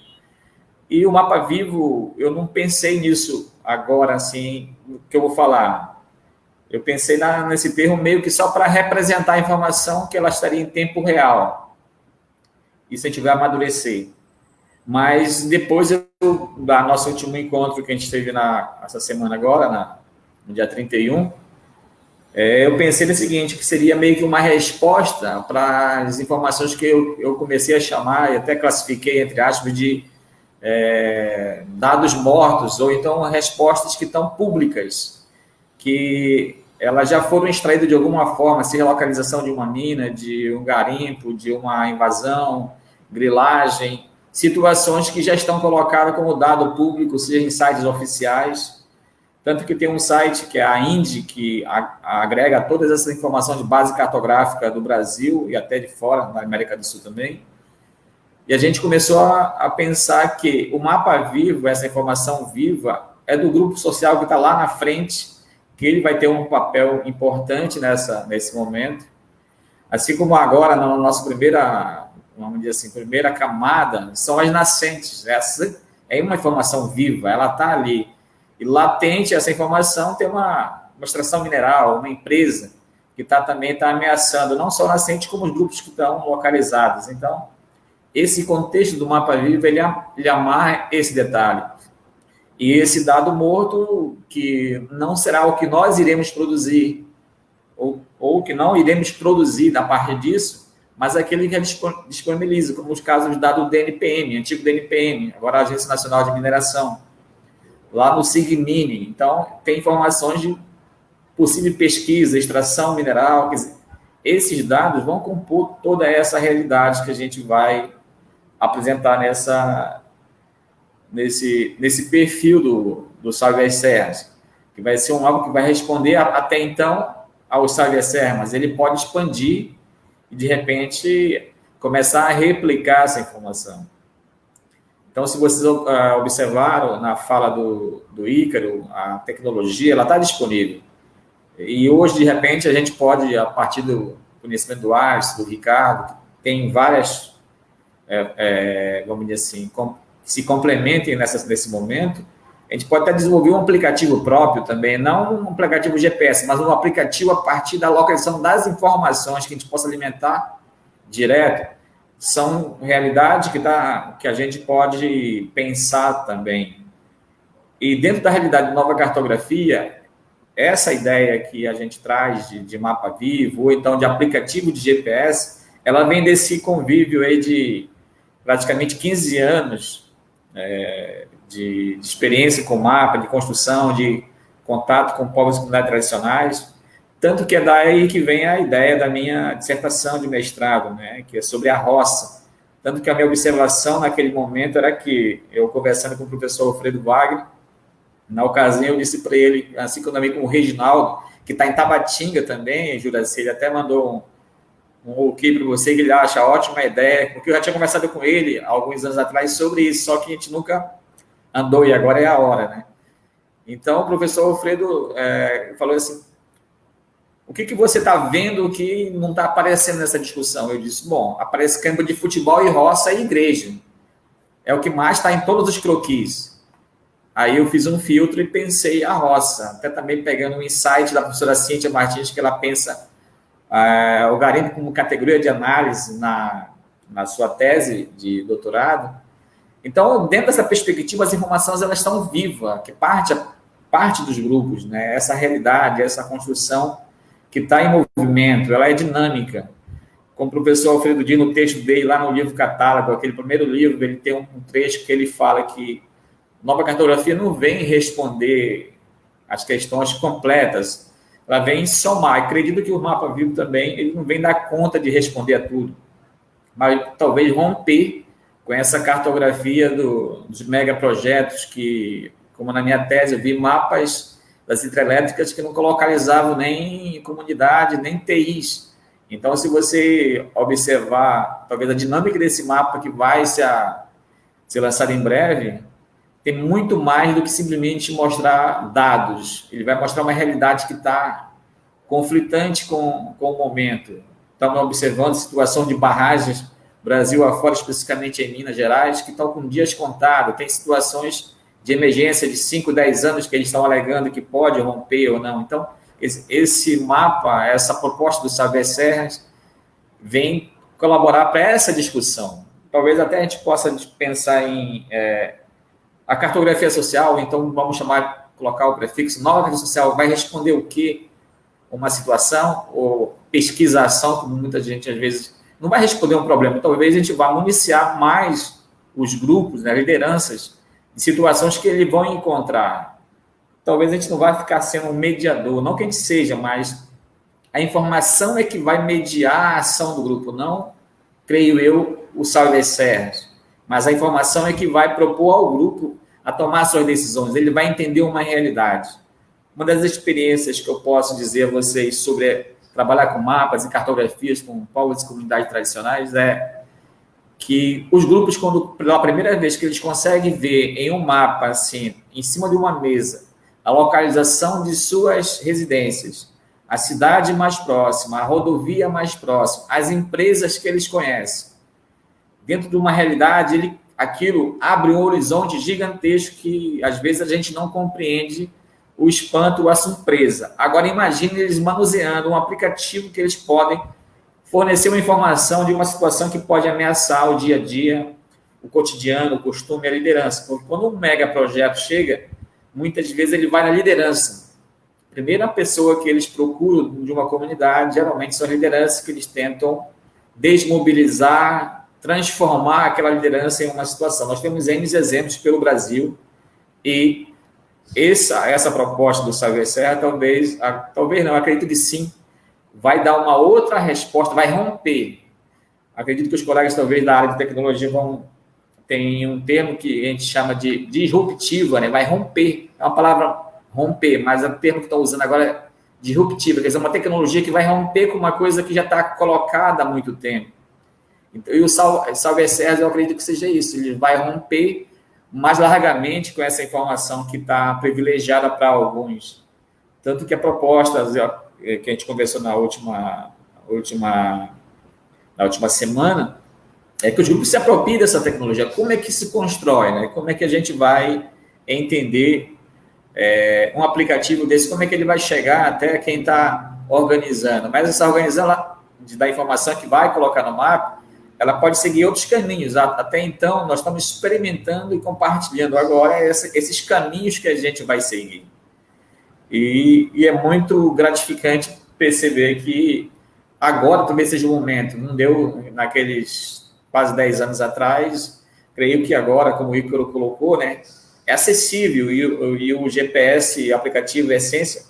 E o Mapa Vivo, eu não pensei nisso agora, assim, que eu vou falar. Eu pensei nesse termo meio que só para representar a informação que ela estaria em tempo real. Isso a gente vai amadurecer. Mas depois da nosso último encontro que a gente teve essa semana agora, no dia 31, eu pensei no seguinte, que seria meio que uma resposta para as informações que eu comecei a chamar e até classifiquei, entre aspas, de dados mortos, ou então respostas que estão públicas, que elas já foram extraídas de alguma forma, se relocalização de uma mina, de um garimpo, de uma invasão, grilagem, situações que já estão colocadas como dado público, seja em sites oficiais. Tanto que tem um site que é a INDE, que agrega todas essas informações de base cartográfica do Brasil e até de fora, na América do Sul também. E a gente começou a pensar que o mapa vivo, essa informação viva, é do grupo social que está lá na frente, que ele vai ter um papel importante nesse momento. Assim como agora, na nossa primeira, vamos dizer assim, primeira camada, são as nascentes. Essa é uma informação viva, ela está ali. E latente essa informação tem uma extração mineral, uma empresa que também está ameaçando, não só nascente, como os grupos que estão localizados. Então, esse contexto do Mapa Vivo, ele amarra esse detalhe. E esse dado morto, que não será o que nós iremos produzir, ou que não iremos produzir a partir disso, mas aquele que disponibiliza, como os casos de dado do DNPM, antigo DNPM, agora a Agência Nacional de Mineração, lá no SIGMINE. Então, tem informações de possível pesquisa, extração mineral. Quer dizer, esses dados vão compor toda essa realidade que a gente vai apresentar nesse perfil do Salve as Serras, que vai ser algo que vai responder até então ao Salve as Serras, mas ele pode expandir e, de repente, começar a replicar essa informação. Então, se vocês observaram na fala do Ícaro, a tecnologia ela está disponível. E hoje, de repente, a gente pode, a partir do conhecimento do Arce, do Ricardo, que tem várias, vamos dizer assim, se complementem nesse momento, a A gente pode até desenvolver um aplicativo próprio também, não um aplicativo GPS, mas um aplicativo a partir da localização das informações que a gente possa alimentar direto. São realidades que a gente pode pensar também. E dentro da realidade de nova cartografia, essa ideia que a gente traz de mapa vivo, ou então de aplicativo de GPS, ela vem desse convívio aí de praticamente 15 anos de experiência com mapa, de construção, de contato com povos e comunidades tradicionais, tanto que é daí que vem a ideia da minha dissertação de mestrado, né, que é sobre a roça. Tanto que a minha observação naquele momento era que, eu conversando com o professor Alfredo Wagner, na ocasião eu disse para ele, assim que eu também com o Reginaldo, que está em Tabatinga também, Juraci, ele até mandou um ok para você, que ele acha ótima ideia, porque eu já tinha conversado com ele alguns anos atrás sobre isso, só que a gente nunca andou, e agora é a hora, né? Então, o professor Alfredo falou assim, o que você está vendo que não está aparecendo nessa discussão? Eu disse, bom, aparece campo de futebol e roça e igreja. É o que mais está em todos os croquis. Aí eu fiz um filtro e pensei a roça, até também pegando um insight da professora Cíntia Martins, que ela pensa o garimpo como categoria de análise na sua tese de doutorado. Então, dentro dessa perspectiva, as informações elas estão vivas, que parte dos grupos, né? Essa realidade, essa construção que está em movimento, ela é dinâmica. Como o professor Alfredo Dias, no texto dele, lá no livro Catálogo, aquele primeiro livro, ele tem um trecho que ele fala que nova cartografia não vem responder as questões completas, ela vem somar. Acredito que o mapa vivo também ele não vem dar conta de responder a tudo, mas talvez romper com essa cartografia dos megaprojetos que, como na minha tese, eu vi mapas das hidrelétricas que não localizavam nem comunidade, nem TIs. Então, se você observar, talvez, a dinâmica desse mapa que vai ser lançado em breve, tem muito mais do que simplesmente mostrar dados. Ele vai mostrar uma realidade que está conflitante com o momento. Estamos observando a situação de barragens, Brasil afora, especificamente em Minas Gerais, que estão com dias contados. Tem situações de emergência de 5, 10 anos que eles estão alegando que pode romper ou não. Então, esse mapa, essa proposta do Xavier Serras, vem colaborar para essa discussão. Talvez até a gente possa pensar em a cartografia social, então vamos colocar o prefixo, nova cartografia social, vai responder o quê? Uma situação, ou pesquisação, como muita gente às vezes não vai responder um problema, talvez a gente vá municiar mais os grupos, né, lideranças, de situações que eles vão encontrar. Talvez a gente não vai ficar sendo um mediador, não que a gente seja, mas a informação é que vai mediar a ação do grupo, não, creio eu, o Xavier Serras. Mas a informação é que vai propor ao grupo a tomar suas decisões. Ele vai entender uma realidade. Uma das experiências que eu posso dizer a vocês sobre trabalhar com mapas e cartografias com povos e comunidades tradicionais é que os grupos, quando pela primeira vez que eles conseguem ver em um mapa, assim, em cima de uma mesa, a localização de suas residências, a cidade mais próxima, a rodovia mais próxima, as empresas que eles conhecem, dentro de uma realidade, aquilo abre um horizonte gigantesco que, às vezes, a gente não compreende o espanto, a surpresa. Agora, imagine eles manuseando um aplicativo que eles podem fornecer uma informação de uma situação que pode ameaçar o dia a dia, o cotidiano, o costume, a liderança. Porque quando um mega projeto chega, muitas vezes ele vai na liderança. A primeira pessoa que eles procuram de uma comunidade, geralmente são lideranças que eles tentam desmobilizar, transformar aquela liderança em uma situação. Nós temos N exemplos pelo Brasil e essa proposta do Xavier Serra talvez não, acredito que sim, vai dar uma outra resposta, vai romper. Acredito que os colegas talvez da área de tecnologia tem um termo que a gente chama de disruptiva, né? Vai romper, é uma palavra romper, mas o termo que estão usando agora é disruptiva, quer dizer, uma tecnologia que vai romper com uma coisa que já está colocada há muito tempo. E o Xavier Serras, eu acredito que seja isso, ele vai romper mais largamente com essa informação que está privilegiada para alguns. Tanto que a proposta que a gente conversou na última semana é que os grupos se apropriem dessa tecnologia. Como é que se constrói, né? Como é que a gente vai entender um aplicativo desse, como é que ele vai chegar até quem está organizando. Mas essa organização da informação que vai colocar no mapa, ela pode seguir outros caminhos. Até então, nós estamos experimentando e compartilhando agora esses caminhos que a gente vai seguir. E é muito gratificante perceber que agora talvez seja o momento. Não deu naqueles quase 10 anos atrás. Creio que agora, como o Ícaro colocou, né, é acessível e o GPS, aplicativo Essência,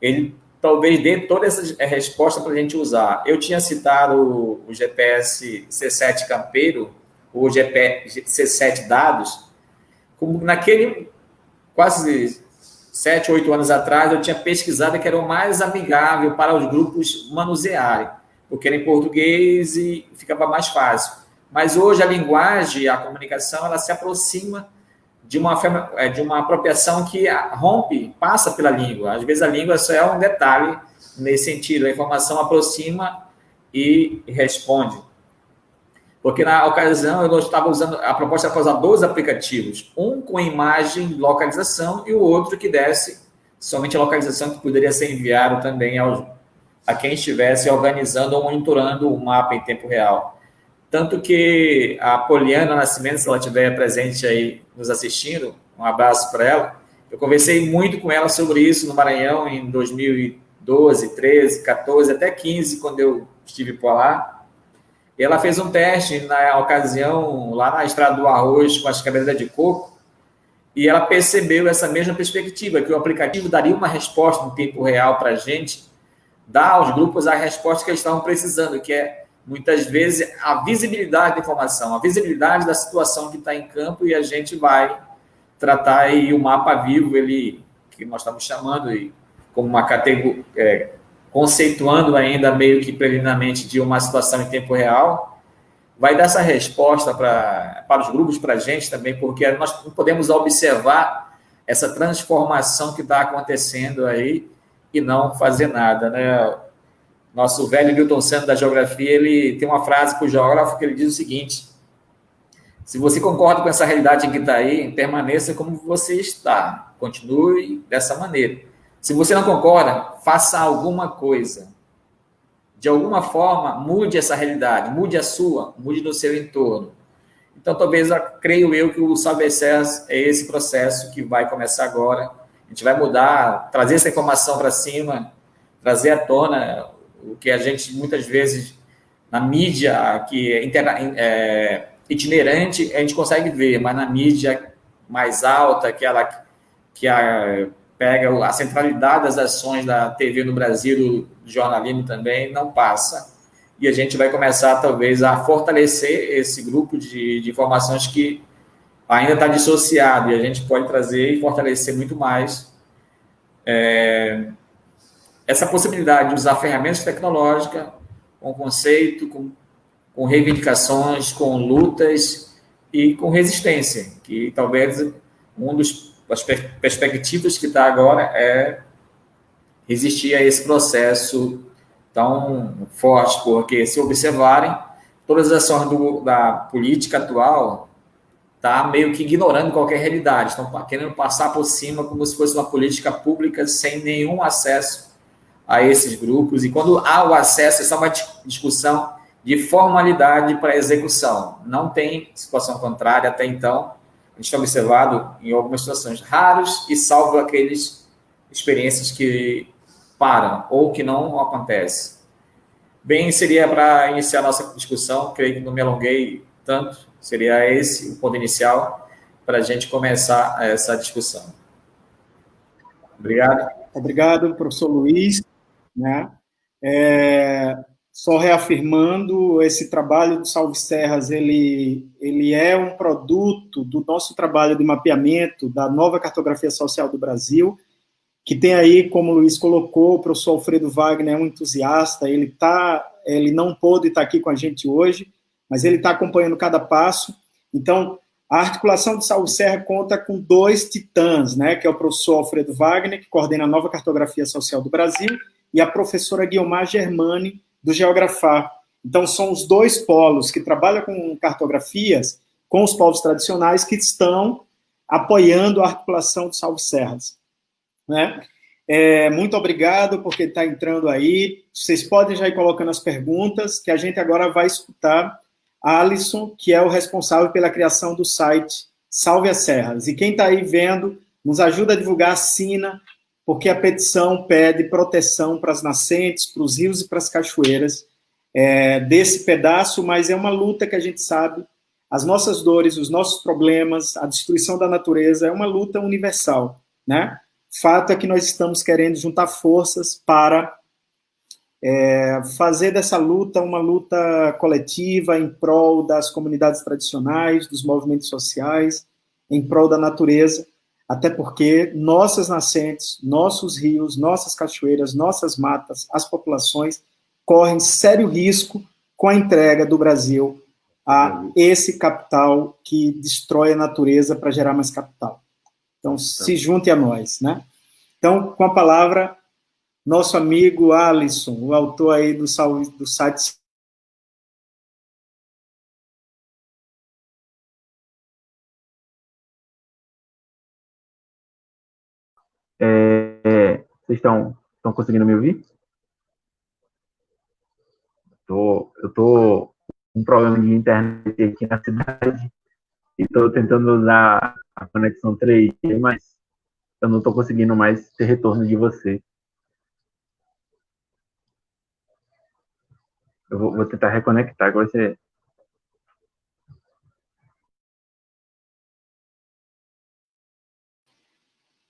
ele talvez dê toda essa resposta para a gente usar. Eu tinha citado o GPS C7 Campeiro, o GPS C7 Dados, como naquele quase 7, 8 anos atrás, eu tinha pesquisado que era o mais amigável para os grupos manusearem, porque era em português e ficava mais fácil. Mas hoje a linguagem, a comunicação, ela se aproxima de uma apropriação que rompe, passa pela língua. Às vezes a língua só é um detalhe nesse sentido, a informação aproxima e responde. Porque na ocasião eu estava usando, a proposta era para usar 2 aplicativos, um com imagem e localização e o outro que desse somente a localização, que poderia ser enviado também a quem estivesse organizando ou monitorando o mapa em tempo real. Tanto que a Poliana Nascimento, se ela estiver presente aí nos assistindo, um abraço para ela, eu conversei muito com ela sobre isso no Maranhão em 2012, 13, 14, até 15, quando eu estive por lá. E ela fez um teste na ocasião, lá na Estrada do Arroz, com as câmeras de coco, e ela percebeu essa mesma perspectiva, que o aplicativo daria uma resposta em tempo real para a gente, dar aos grupos a resposta que eles estavam precisando, que é, muitas vezes, a visibilidade da informação, a visibilidade da situação que está em campo, e a gente vai tratar aí o mapa vivo, ele, que nós estamos chamando como uma categoria, conceituando ainda meio que preliminarmente de uma situação em tempo real, vai dar essa resposta para os grupos, para a gente também, porque nós não podemos observar essa transformação que está acontecendo aí e não fazer nada, né? Nosso velho Newton Santos da geografia, ele tem uma frase para o geógrafo que ele diz o seguinte: se você concorda com essa realidade em que está aí, permaneça como você está, continue dessa maneira. Se você não concorda, faça alguma coisa. De alguma forma, mude essa realidade, mude a sua, mude no seu entorno. Então, talvez, creio eu, que o Salve Serras é esse processo que vai começar agora. A gente vai mudar, trazer essa informação para cima, trazer à tona o que a gente, muitas vezes, na mídia que é itinerante, a gente consegue ver, mas na mídia mais alta, pega a centralidade das ações da TV no Brasil, do jornalismo também, não passa. E a gente vai começar, talvez, a fortalecer esse grupo de informações que ainda está dissociado, e a gente pode trazer e fortalecer muito mais essa possibilidade de usar ferramentas tecnológicas com conceito, com reivindicações, com lutas e com resistência, que talvez as perspectivas que está agora é resistir a esse processo tão forte, porque, se observarem, todas as ações da política atual está meio que ignorando qualquer realidade, estão querendo passar por cima como se fosse uma política pública sem nenhum acesso a esses grupos, e quando há o acesso, é só uma discussão de formalidade para execução, não tem situação contrária até então. A gente tem observado em algumas situações raros, e salvo aquelas experiências que param ou que não acontecem. Bem, seria para iniciar a nossa discussão, creio que não me alonguei tanto, seria esse o ponto inicial para a gente começar essa discussão. Obrigado. Obrigado, professor Luiz. Né? Só reafirmando, esse trabalho do Salve Serras, ele é um produto do nosso trabalho de mapeamento da nova cartografia social do Brasil, que tem aí, como o Luiz colocou, o professor Alfredo Wagner é um entusiasta, ele não pôde estar aqui com a gente hoje, mas ele está acompanhando cada passo. Então, a articulação do Salve Serra conta com 2 titãs, né, que é o professor Alfredo Wagner, que coordena a nova cartografia social do Brasil, e a professora Guiomar Germani, do Geografar. Então, são os 2 polos que trabalham com cartografias, com os povos tradicionais, que estão apoiando a articulação do Salve Serras. Né? Muito obrigado por quem está entrando aí. Vocês podem já ir colocando as perguntas, que a gente agora vai escutar Alisson, que é o responsável pela criação do site Salve as Serras. E quem está aí vendo, nos ajuda a divulgar, assina, porque a petição pede proteção para as nascentes, para os rios e para as cachoeiras desse pedaço, mas é uma luta que a gente sabe, as nossas dores, os nossos problemas, a destruição da natureza é uma luta universal, né? Fato é que nós estamos querendo juntar forças para fazer dessa luta uma luta coletiva em prol das comunidades tradicionais, dos movimentos sociais, em prol da natureza, até porque nossas nascentes, nossos rios, nossas cachoeiras, nossas matas, as populações correm sério risco com a entrega do Brasil a esse capital que destrói a natureza para gerar mais capital. Então, se junte a nós, né? Então, com a palavra, nosso amigo Alisson, o autor aí do site. Vocês estão conseguindo me ouvir? Eu tô com um problema de internet aqui na cidade e estou tentando usar a conexão 3G, mas eu não estou conseguindo mais ter retorno de você. Eu vou tentar reconectar com você.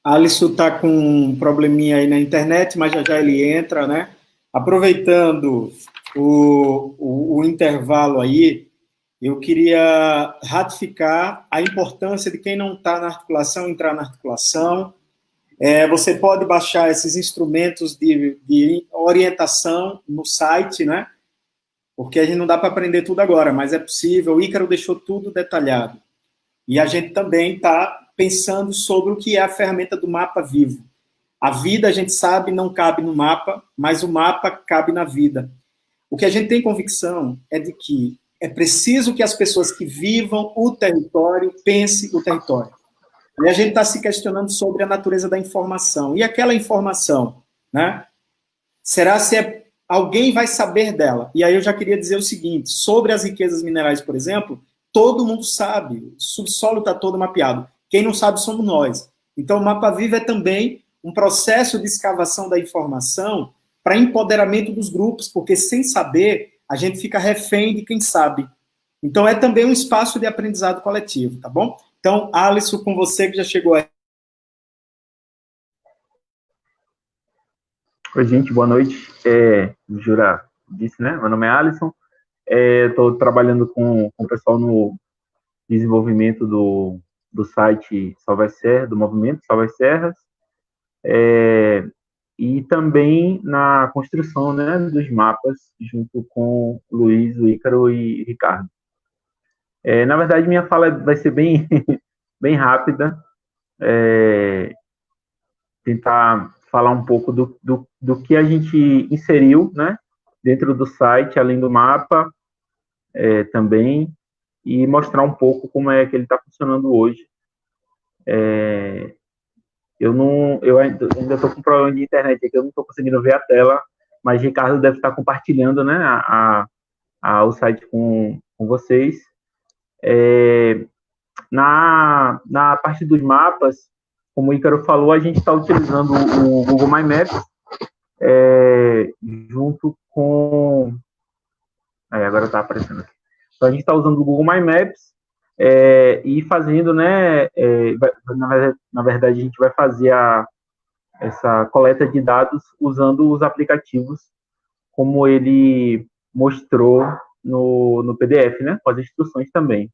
Alisson está com um probleminha aí na internet, mas já ele entra, né? Aproveitando o intervalo aí, eu queria ratificar a importância de quem não está na articulação, entrar na articulação. Você pode baixar esses instrumentos de orientação no site, né? Porque a gente não dá para aprender tudo agora, mas é possível. O Ícaro deixou tudo detalhado. E a gente também está pensando sobre o que é a ferramenta do mapa vivo. A vida, a gente sabe, não cabe no mapa, mas o mapa cabe na vida. O que a gente tem convicção é de que é preciso que as pessoas que vivam o território pensem o território. E a gente está se questionando sobre a natureza da informação. E aquela informação, né? Será se alguém vai saber dela? E aí eu já queria dizer o seguinte, sobre as riquezas minerais, por exemplo, todo mundo sabe, o subsolo está todo mapeado. Quem não sabe somos nós. Então, o Mapa Vivo é também um processo de escavação da informação para empoderamento dos grupos, porque sem saber, a gente fica refém de quem sabe. Então, é também um espaço de aprendizado coletivo, tá bom? Então, Alisson, com você que já chegou aí. Oi, gente, boa noite. O Jura disse, né? Meu nome é Alisson. Estou trabalhando com o pessoal no desenvolvimento do site Salve as Serras, do movimento Salve as Serras, e também na construção, né, dos mapas, junto com o Luiz, o Ícaro e o Ricardo. Na verdade, minha fala vai ser bem, bem rápida, tentar falar um pouco do que a gente inseriu, né, dentro do site, além do mapa, também, e mostrar um pouco como é que ele está funcionando hoje. Eu ainda estou com problema de internet aqui, eu não estou conseguindo ver a tela, mas Ricardo deve estar compartilhando, né, o site com vocês. Na parte dos mapas, como o Ícaro falou, a gente está utilizando o Google My Maps, junto com... agora está aparecendo aqui. Então, a gente está usando o Google My Maps e fazendo, né, na verdade, a gente vai fazer essa coleta de dados usando os aplicativos, como ele mostrou no PDF, né, com as instruções também.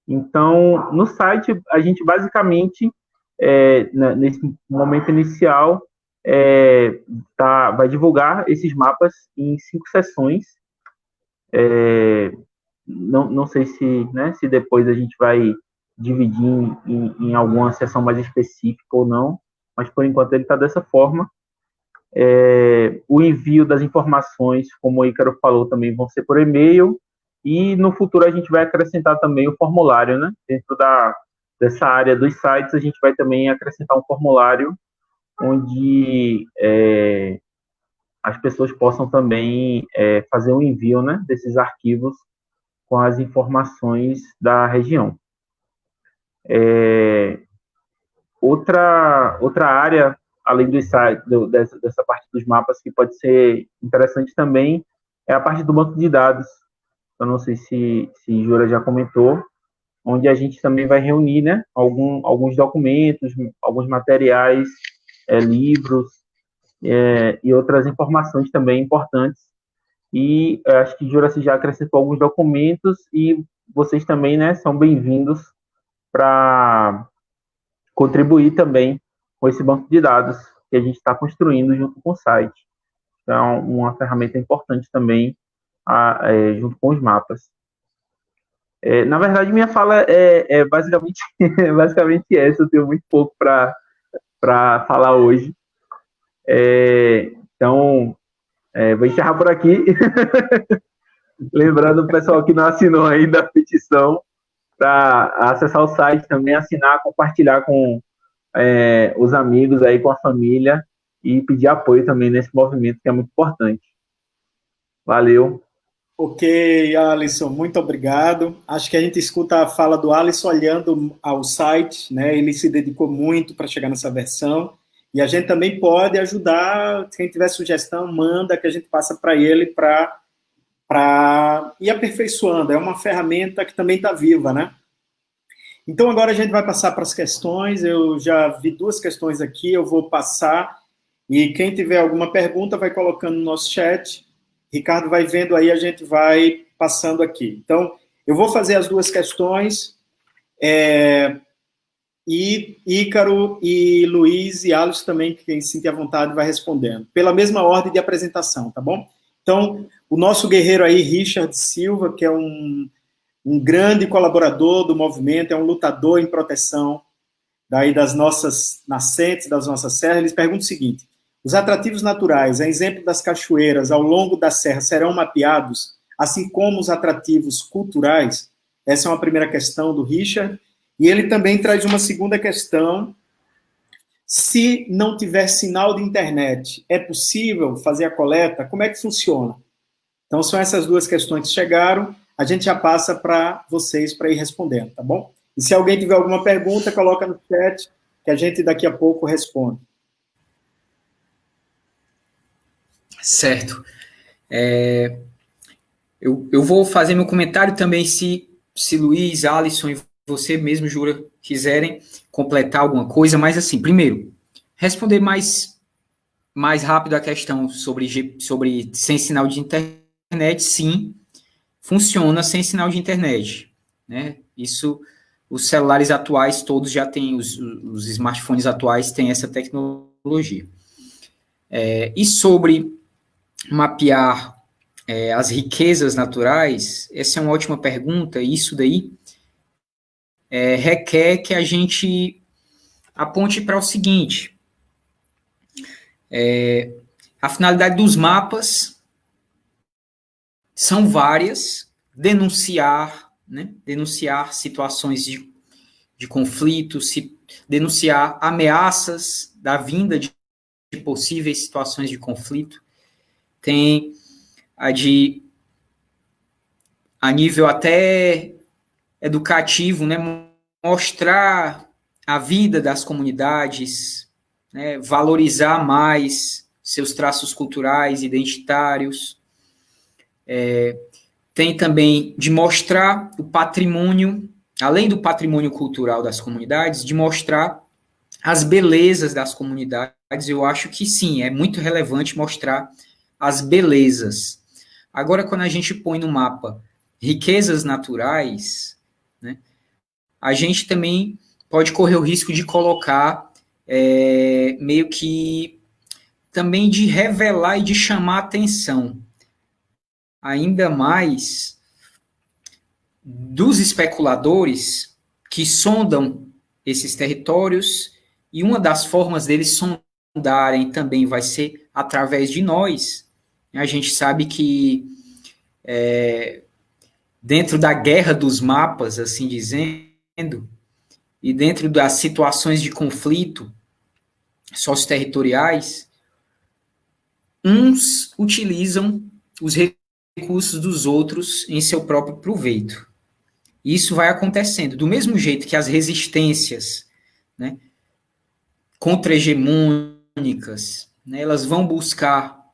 Então, no site, a gente basicamente, nesse momento inicial, vai divulgar esses mapas em 5 sessões. Não sei se depois a gente vai dividir em alguma sessão mais específica ou não, mas por enquanto ele está dessa forma. O envio das informações, como o Ícaro falou, também vão ser por e-mail, e no futuro a gente vai acrescentar também o formulário, né, dentro dessa área dos sites, a gente vai também acrescentar um formulário onde as pessoas possam também fazer um envio, né, desses arquivos com as informações da região. Outra área, além do site, dessa parte dos mapas, que pode ser interessante também, é a parte do banco de dados. Eu não sei se Jura já comentou, onde a gente também vai reunir, né, alguns documentos, alguns materiais, livros e outras informações também importantes. E acho que Jura já acrescentou alguns documentos e vocês também, né, são bem-vindos para contribuir também com esse banco de dados que a gente está construindo junto com o site. Então, uma ferramenta importante também junto com os mapas. Na verdade, minha fala é basicamente, basicamente essa. Eu tenho muito pouco para falar hoje. Então, vou encerrar por aqui. Lembrando o pessoal que não assinou ainda a petição para acessar o site também, assinar, compartilhar com os amigos aí, com a família e pedir apoio também nesse movimento que é muito importante. Valeu. Ok, Alisson, muito obrigado. Acho que a gente escuta a fala do Alisson olhando ao site, né? Ele se dedicou muito para chegar nessa versão. E a gente também pode ajudar, quem tiver sugestão, manda, que a gente passa para ele para ir aperfeiçoando. É uma ferramenta que também está viva, né? Então, agora a gente vai passar para as questões. Eu já vi 2 questões aqui, eu vou passar. E quem tiver alguma pergunta, vai colocando no nosso chat. Ricardo vai vendo aí, a gente vai passando aqui. Então, eu vou fazer as 2 questões. E Ícaro e Luiz e Alisson também, quem se sentir à vontade, vai respondendo. Pela mesma ordem de apresentação, tá bom? Então, o nosso guerreiro aí, Richard Silva, que é um grande colaborador do movimento, é um lutador em proteção daí das nossas nascentes, das nossas serras, eles perguntam o seguinte: os atrativos naturais, a exemplo das cachoeiras ao longo da serra, serão mapeados, assim como os atrativos culturais? Essa é uma primeira questão do Richard. E ele também traz uma segunda questão: se não tiver sinal de internet, é possível fazer a coleta? Como é que funciona? Então, são essas 2 questões que chegaram, a gente já passa para vocês para ir respondendo, tá bom? E se alguém tiver alguma pergunta, coloca no chat, que a gente daqui a pouco responde. Certo. Eu vou fazer meu comentário também, se Luiz, Alisson e você mesmo, Jura, quiserem completar alguma coisa, mas assim, primeiro, responder mais rápido a questão sobre sem sinal de internet. Sim, funciona sem sinal de internet, né? Isso, os celulares atuais todos já têm, os smartphones atuais têm essa tecnologia. E sobre mapear as riquezas naturais, essa é uma ótima pergunta. Isso daí requer que a gente aponte para o seguinte: a finalidade dos mapas são várias: denunciar situações de conflito, denunciar ameaças da vinda de possíveis situações de conflito. Tem a nível até educativo, né, mostrar a vida das comunidades, né, valorizar mais seus traços culturais, identitários. Tem também de mostrar o patrimônio, além do patrimônio cultural das comunidades, de mostrar as belezas das comunidades. Eu acho que sim, é muito relevante mostrar as belezas. Agora, quando a gente põe no mapa riquezas naturais, né, a gente também pode correr o risco de colocar meio que também de revelar e de chamar atenção ainda mais dos especuladores que sondam esses territórios, e uma das formas deles sondarem também vai ser através de nós. A gente sabe que dentro da guerra dos mapas, assim dizendo, e dentro das situações de conflito socioterritoriais, uns utilizam os recursos dos outros em seu próprio proveito. Isso vai acontecendo. Do mesmo jeito que as resistências, né, contra-hegemônicas, né, elas vão buscar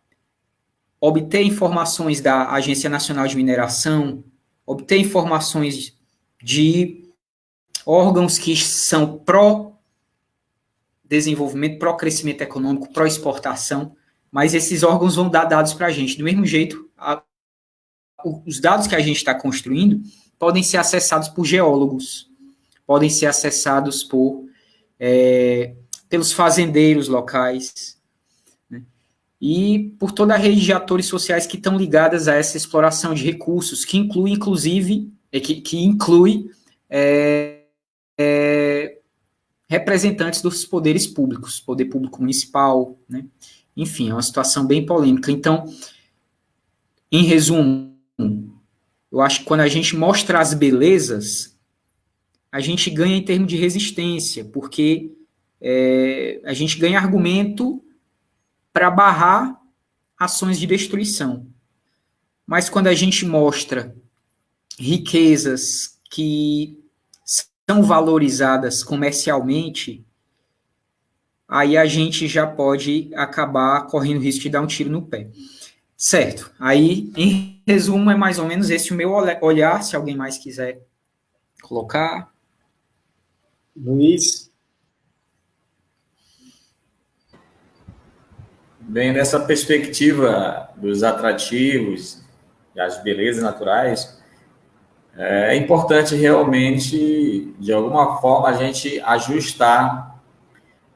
obter informações da Agência Nacional de Mineração, obter informações de órgãos que são pró-desenvolvimento, pró-crescimento econômico, pró-exportação, mas esses órgãos vão dar dados para a gente. Do mesmo jeito, os dados que a gente está construindo podem ser acessados por geólogos, podem ser acessados pelos fazendeiros locais, né? E por toda a rede de atores sociais que estão ligadas a essa exploração de recursos, que inclui, inclusive, representantes dos poderes públicos, poder público municipal, né? Enfim, é uma situação bem polêmica. Então, em resumo, eu acho que quando a gente mostra as belezas, a gente ganha em termos de resistência, porque a gente ganha argumento para barrar ações de destruição. Mas quando a gente mostra riquezas que são valorizadas comercialmente, aí a gente já pode acabar correndo o risco de dar um tiro no pé. Certo. Aí, em resumo, é mais ou menos esse o meu olhar, se alguém mais quiser colocar. Luiz? Bem, nessa perspectiva dos atrativos e as belezas naturais, é importante realmente, de alguma forma, a gente ajustar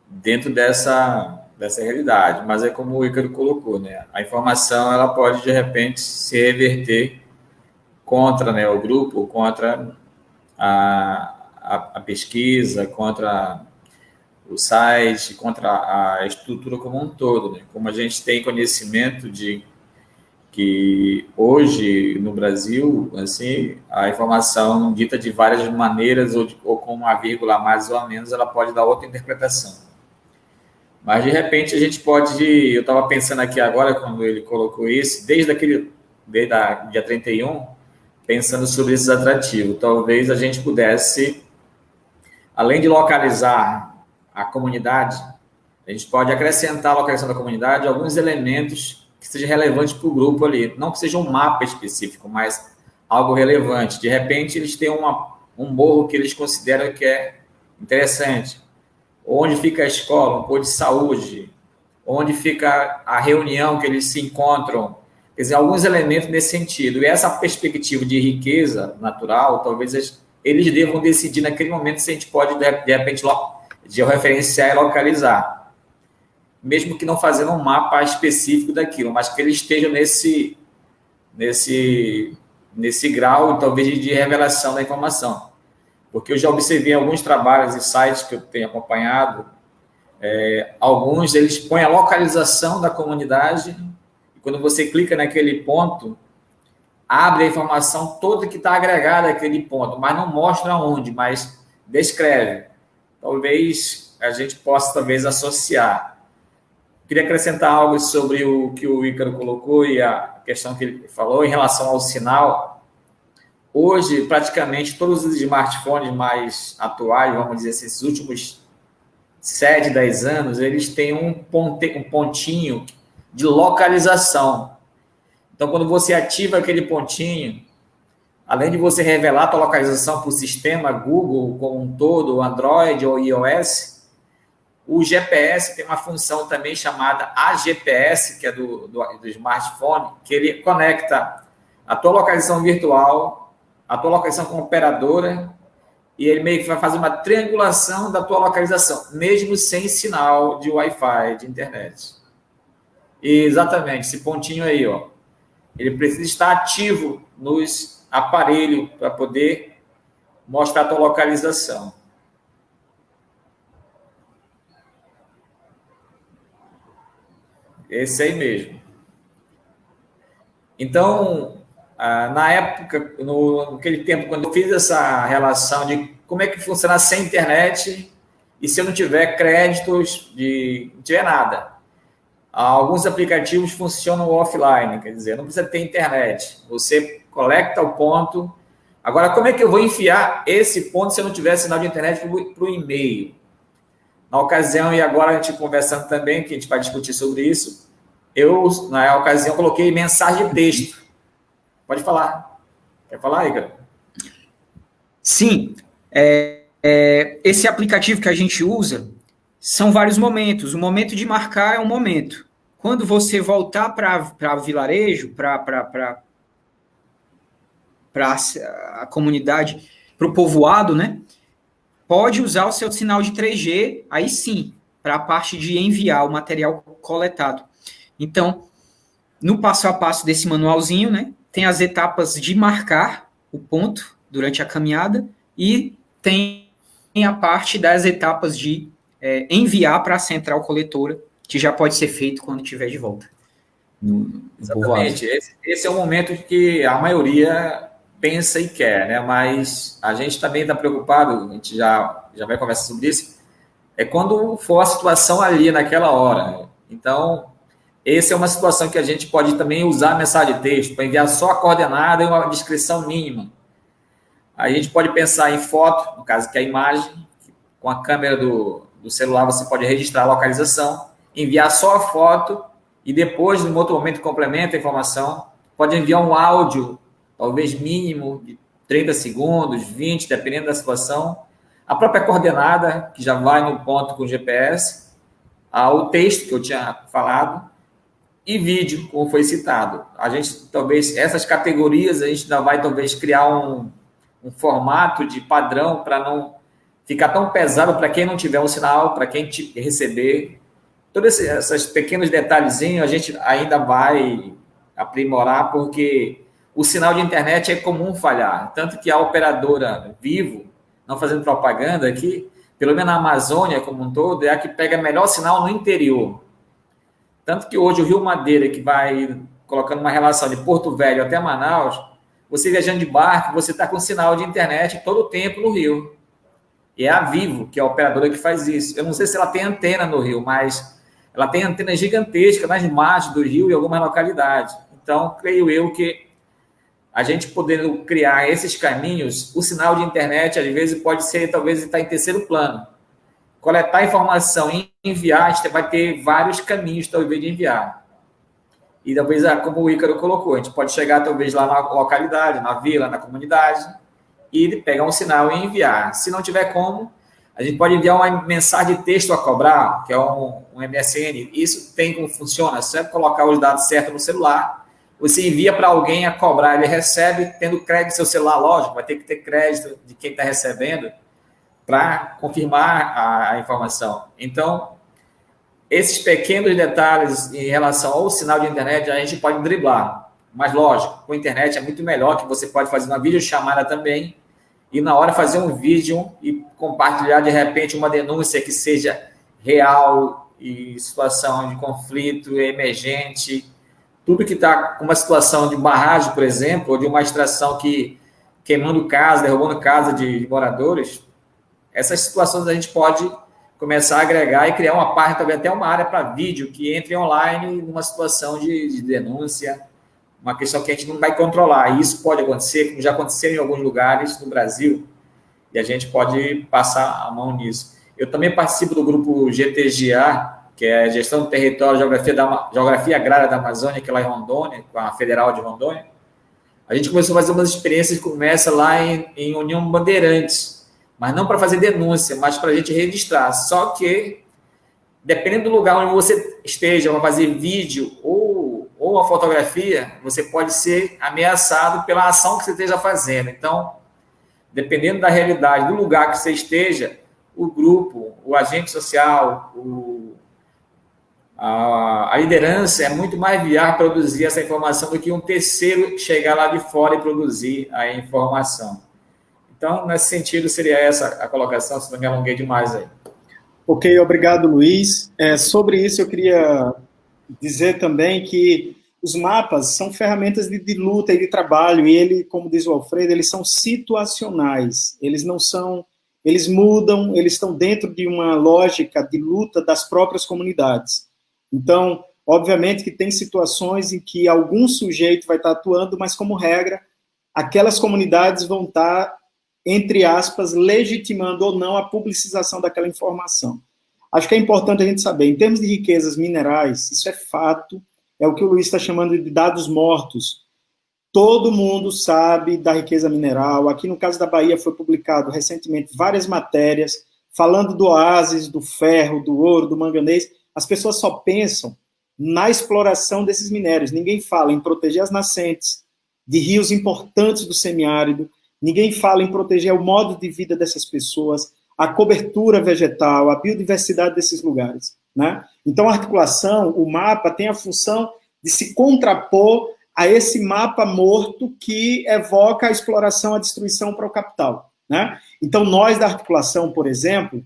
dentro dessa realidade. Mas é como o Ícaro colocou, né? A informação ela pode, de repente, se reverter contra, né, o grupo, contra a pesquisa, contra o site, contra a estrutura como um todo, né? Como a gente tem conhecimento de que hoje no Brasil, assim, a informação dita de várias maneiras ou com uma vírgula a mais ou a menos, ela pode dar outra interpretação. Mas de repente a gente pode, eu estava pensando aqui agora quando ele colocou isso, desde a dia 31, pensando sobre esses atrativos, talvez a gente pudesse, além de localizar a comunidade, a gente pode acrescentar a localização da comunidade alguns elementos que sejam relevantes para o grupo ali. Não que seja um mapa específico, mas algo relevante. De repente, eles têm um morro que eles consideram que é interessante. Onde fica a escola, um posto de saúde, onde fica a reunião que eles se encontram. Quer dizer, alguns elementos nesse sentido. E essa perspectiva de riqueza natural, talvez eles devam decidir naquele momento se a gente pode, de repente, georreferenciar e localizar. Mesmo que não fazendo um mapa específico daquilo, mas que eles estejam nesse grau, talvez, de revelação da informação. Porque eu já observei alguns trabalhos e sites que eu tenho acompanhado, alguns eles põem a localização da comunidade, e quando você clica naquele ponto, abre a informação toda que está agregada àquele ponto, mas não mostra onde, mas descreve. Talvez a gente possa, talvez, associar. Queria acrescentar algo sobre o que o Ícaro colocou e a questão que ele falou em relação ao sinal. Hoje, praticamente, todos os smartphones mais atuais, vamos dizer assim, esses últimos 7, 10 anos, eles têm um pontinho de localização. Então, quando você ativa aquele pontinho, além de você revelar a tua localização para o sistema Google como um todo, Android ou iOS, o GPS tem uma função também chamada AGPS, que é do smartphone, que ele conecta a tua localização virtual, a tua localização com operadora, e ele meio que vai fazer uma triangulação da tua localização, mesmo sem sinal de Wi-Fi, de internet. E exatamente, esse pontinho aí, ó, ele precisa estar ativo nos aparelhos para poder mostrar a tua localização. Esse aí mesmo. Então, Na época, naquele tempo, quando eu fiz essa relação de como é que funciona sem internet e se eu não tiver créditos, não tiver nada. Alguns aplicativos funcionam offline, quer dizer, não precisa ter internet. Você conecta o ponto. Agora, como é que eu vou enfiar esse ponto se eu não tiver sinal de internet para o e-mail? Na ocasião, e agora a gente conversando também, que a gente vai discutir sobre isso, eu, na ocasião, coloquei mensagem de texto. Pode falar. Quer falar, Ícaro? Sim. Esse aplicativo que a gente usa são vários momentos. O momento de marcar é um momento. Quando você voltar para vilarejo, para a comunidade, para o povoado, né? Pode usar o seu sinal de 3G, aí sim, para a parte de enviar o material coletado. Então, no passo a passo desse manualzinho, né? Tem as etapas de marcar o ponto durante a caminhada e tem a parte das etapas de enviar para a central coletora, que já pode ser feito quando estiver de volta. Exatamente. Esse é o momento que a maioria pensa e quer, né? Mas a gente também está preocupado, a gente já vai conversar sobre isso, é quando for a situação ali naquela hora. Então, essa é uma situação que a gente pode também usar a mensagem de texto para enviar só a coordenada e uma descrição mínima. A gente pode pensar em foto, no caso que é a imagem, com a câmera do celular você pode registrar a localização, enviar só a foto e depois, no outro momento, complementa a informação. Pode enviar um áudio, talvez mínimo, de 30 segundos, 20, dependendo da situação. A própria coordenada, que já vai no ponto com o GPS, o texto que eu tinha falado, e vídeo, como foi citado. A gente, talvez, essas categorias, a gente ainda vai, talvez, criar um formato de padrão para não ficar tão pesado para quem não tiver um sinal, para quem receber. Todos esses pequenos detalhezinhos a gente ainda vai aprimorar, porque o sinal de internet é comum falhar. Tanto que a operadora Vivo, não fazendo propaganda aqui, pelo menos na Amazônia como um todo, é a que pega melhor sinal no interior. Tanto que hoje o Rio Madeira, que vai colocando uma relação de Porto Velho até Manaus, você viajando de barco, você está com sinal de internet todo o tempo no Rio. E é a Vivo, que é a operadora que faz isso. Eu não sei se ela tem antena no Rio, mas ela tem antena gigantesca nas margens do rio e algumas localidades. Então, creio eu que a gente podendo criar esses caminhos, o sinal de internet, às vezes, pode ser, talvez, estar em terceiro plano. Coletar informação e enviar, a gente vai ter vários caminhos, talvez, de enviar. E talvez, como o Ícaro colocou, a gente pode chegar, talvez, lá na localidade, na vila, na comunidade, e pegar um sinal e enviar. Se não tiver como, a gente pode enviar uma mensagem de texto a cobrar, que é um MSN. Isso tem como funciona, sempre colocar os dados certos no celular. Você envia para alguém a cobrar, ele recebe, tendo crédito no seu celular, lógico, vai ter que ter crédito de quem está recebendo para confirmar a informação. Então, esses pequenos detalhes em relação ao sinal de internet, a gente pode driblar. Mas, lógico, com a internet é muito melhor, que você pode fazer uma videochamada também, e na hora fazer um vídeo e compartilhar, de repente, uma denúncia que seja real e situação de conflito emergente. Tudo que está com uma situação de barragem, por exemplo, ou de uma extração que queimando casa, derrubando casa de moradores, essas situações a gente pode começar a agregar e criar uma parte, talvez até uma área para vídeo que entre online numa situação de denúncia, uma questão que a gente não vai controlar. E isso pode acontecer, como já aconteceu em alguns lugares no Brasil, e a gente pode passar a mão nisso. Eu também participo do grupo GTGA, que é Gestão do Território e Geografia Agrária da Amazônia, que é lá em Rondônia, com a Federal de Rondônia. A gente começou a fazer umas experiências que começa lá em União Bandeirantes, mas não para fazer denúncia, mas para a gente registrar. Só que, dependendo do lugar onde você esteja, vai fazer vídeo ou uma fotografia, você pode ser ameaçado pela ação que você esteja fazendo. Então, dependendo da realidade do lugar que você esteja, o grupo, o agente social, a liderança é muito mais viável produzir essa informação do que um terceiro chegar lá de fora e produzir a informação. Então, nesse sentido, seria essa a colocação, se não me alonguei demais aí. Ok, obrigado, Luiz. Sobre isso, eu queria dizer também que os mapas são ferramentas de luta e de trabalho, e ele, como diz o Alfredo, eles são situacionais, eles não são, eles mudam, eles estão dentro de uma lógica de luta das próprias comunidades. Então, obviamente que tem situações em que algum sujeito vai estar atuando, mas, como regra, aquelas comunidades vão estar, entre aspas, legitimando ou não a publicização daquela informação. Acho que é importante a gente saber, em termos de riquezas minerais, isso é fato, é o que o Luiz está chamando de dados mortos. Todo mundo sabe da riqueza mineral. Aqui, no caso da Bahia, foi publicado recentemente várias matérias falando do oásis, do ferro, do ouro, do manganês. As pessoas só pensam na exploração desses minérios. Ninguém fala em proteger as nascentes de rios importantes do semiárido. Ninguém fala em proteger o modo de vida dessas pessoas, a cobertura vegetal, a biodiversidade desses lugares, né? Então, a articulação, o mapa, tem a função de se contrapor a esse mapa morto que evoca a exploração, a destruição para o capital, né? Então, nós da articulação, por exemplo,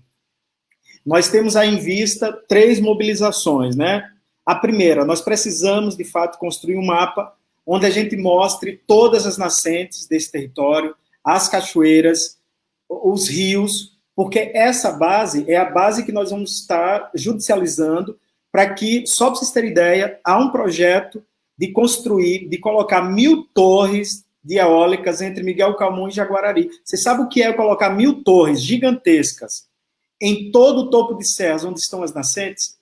nós temos aí em vista 3 mobilizações, né? A primeira, nós precisamos, de fato, construir um mapa onde a gente mostre todas as nascentes desse território, as cachoeiras, os rios, porque essa base é a base que nós vamos estar judicializando para que, só para vocês terem ideia, há um projeto de construir, de colocar 1.000 torres de eólicas entre Miguel Calmon e Jaguarari. Você sabe o que é colocar 1.000 torres gigantescas em todo o topo de serras onde estão as nascentes?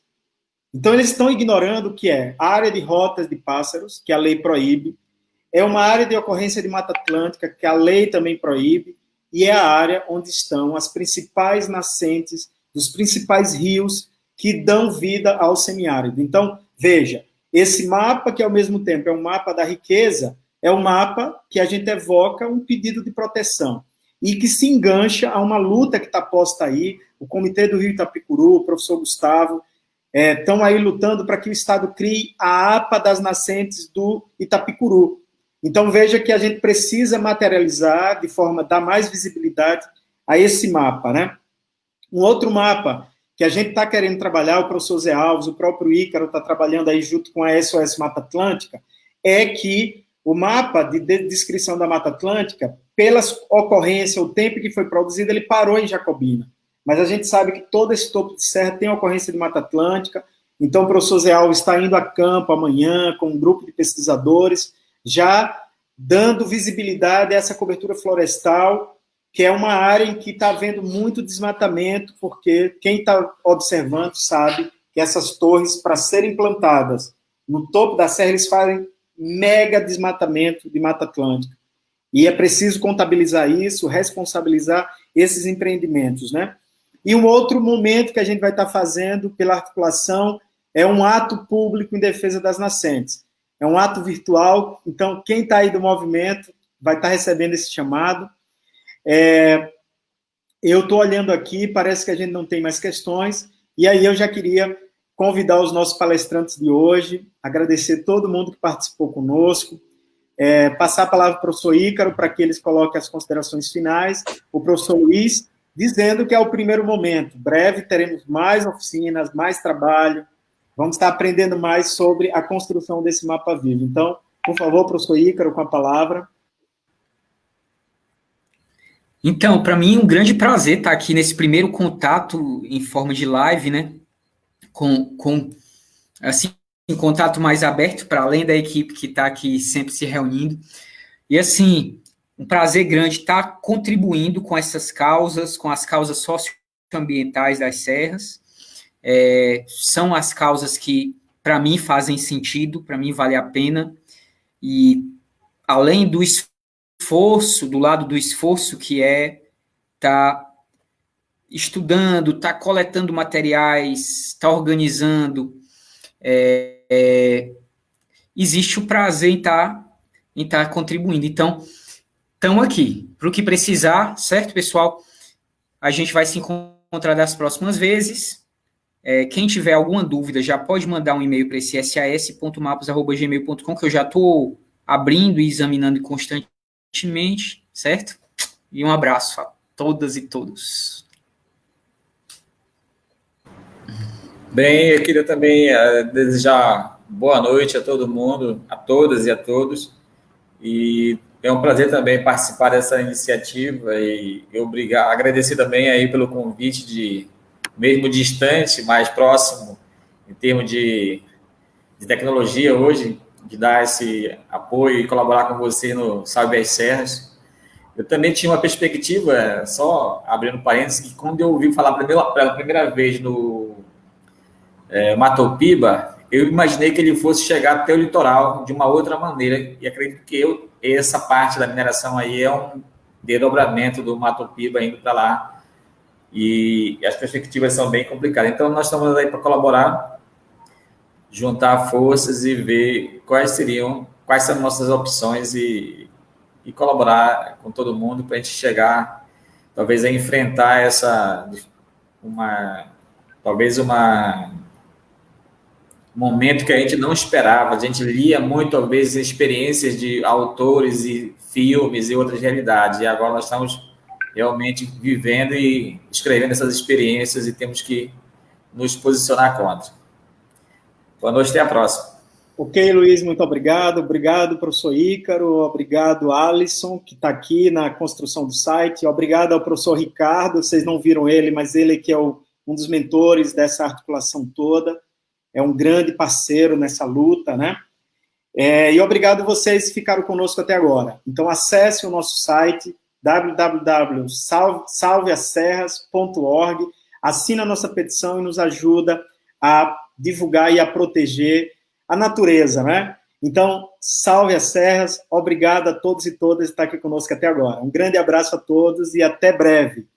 Então, eles estão ignorando o que é a área de rotas de pássaros, que a lei proíbe, é uma área de ocorrência de Mata Atlântica, que a lei também proíbe, e é a área onde estão as principais nascentes dos principais rios que dão vida ao semiárido. Então, veja, esse mapa, que ao mesmo tempo é um mapa da riqueza, é um mapa que a gente evoca um pedido de proteção e que se engancha a uma luta que está posta aí. O Comitê do Rio Itapicuru, o professor Gustavo, estão aí lutando para que o Estado crie a APA das nascentes do Itapicuru. Então, veja que a gente precisa materializar de forma a dar mais visibilidade a esse mapa, né? Um outro mapa que a gente está querendo trabalhar, o professor Zé Alves, o próprio Ícaro está trabalhando aí junto com a SOS Mata Atlântica, é que o mapa de descrição da Mata Atlântica, pela ocorrência, o tempo que foi produzido, ele parou em Jacobina. Mas a gente sabe que todo esse topo de serra tem ocorrência de Mata Atlântica, então o professor Zé Alves está indo a campo amanhã com um grupo de pesquisadores, já dando visibilidade a essa cobertura florestal, que é uma área em que está havendo muito desmatamento, porque quem está observando sabe que essas torres, para serem plantadas no topo da serra, eles fazem mega desmatamento de Mata Atlântica. E é preciso contabilizar isso, responsabilizar esses empreendimentos, né? E um outro momento que a gente vai estar fazendo pela articulação é um ato público em defesa das nascentes. É um ato virtual, então quem está aí do movimento vai estar recebendo esse chamado. Eu estou olhando aqui, parece que a gente não tem mais questões, e aí eu já queria convidar os nossos palestrantes de hoje, agradecer todo mundo que participou conosco, passar a palavra para o professor Ícaro para que eles coloquem as considerações finais, o professor Luiz, dizendo que é o primeiro momento. Breve teremos mais oficinas, mais trabalho, vamos estar aprendendo mais sobre a construção desse mapa vivo. Então, por favor, professor Ícaro, com a palavra. Então, para mim, um grande prazer estar aqui nesse primeiro contato em forma de live, né? Com assim, um contato mais aberto, para além da equipe que está aqui sempre se reunindo. E, assim, um prazer grande estar contribuindo com essas causas, com as causas socioambientais das serras. São as causas que, para mim, fazem sentido, para mim, vale a pena. E, além do esforço, do lado do esforço que tá estudando, tá coletando materiais, tá organizando, existe o prazer em tá contribuindo. Então, estamos aqui. Para o que precisar, certo, pessoal? A gente vai se encontrar das próximas vezes. Quem tiver alguma dúvida, já pode mandar um e-mail para esse sas.mapas@gmail.com, que eu já estou abrindo e examinando constantemente, certo? E um abraço a todas e todos. Bem, eu queria também desejar boa noite a todo mundo, a todas e a todos. E é um prazer também participar dessa iniciativa e agradecer também aí pelo convite mesmo distante, mais próximo, em termos de tecnologia hoje, de dar esse apoio e colaborar com você no Salve as Serras. Eu também tinha uma perspectiva, só abrindo parênteses, que quando eu ouvi falar pela primeira vez no Matopiba, eu imaginei que ele fosse chegar até o litoral de uma outra maneira, e acredito que essa parte da mineração aí é um desdobramento do Matopiba indo para lá, e as perspectivas são bem complicadas. Então, nós estamos aí para colaborar, juntar forças e ver quais são nossas opções e colaborar com todo mundo para a gente chegar, talvez, a enfrentar momento que a gente não esperava. A gente lia muito, às vezes, experiências de autores e filmes e outras realidades, e agora nós estamos realmente vivendo e escrevendo essas experiências e temos que nos posicionar contra. Boa noite, até a próxima. Ok, Luiz, muito obrigado. Obrigado, professor Ícaro. Obrigado, Alisson, que está aqui na construção do site. Obrigado ao professor Ricardo. Vocês não viram ele, mas ele que é um dos mentores dessa articulação toda. É um grande parceiro nessa luta, né? E obrigado a vocês que ficaram conosco até agora. Então, acesse o nosso site, www.salveasserras.org, assina a nossa petição e nos ajuda a divulgar e a proteger a natureza, né? Então, salve as serras, obrigado a todos e todas por estar aqui conosco até agora. Um grande abraço a todos e até breve.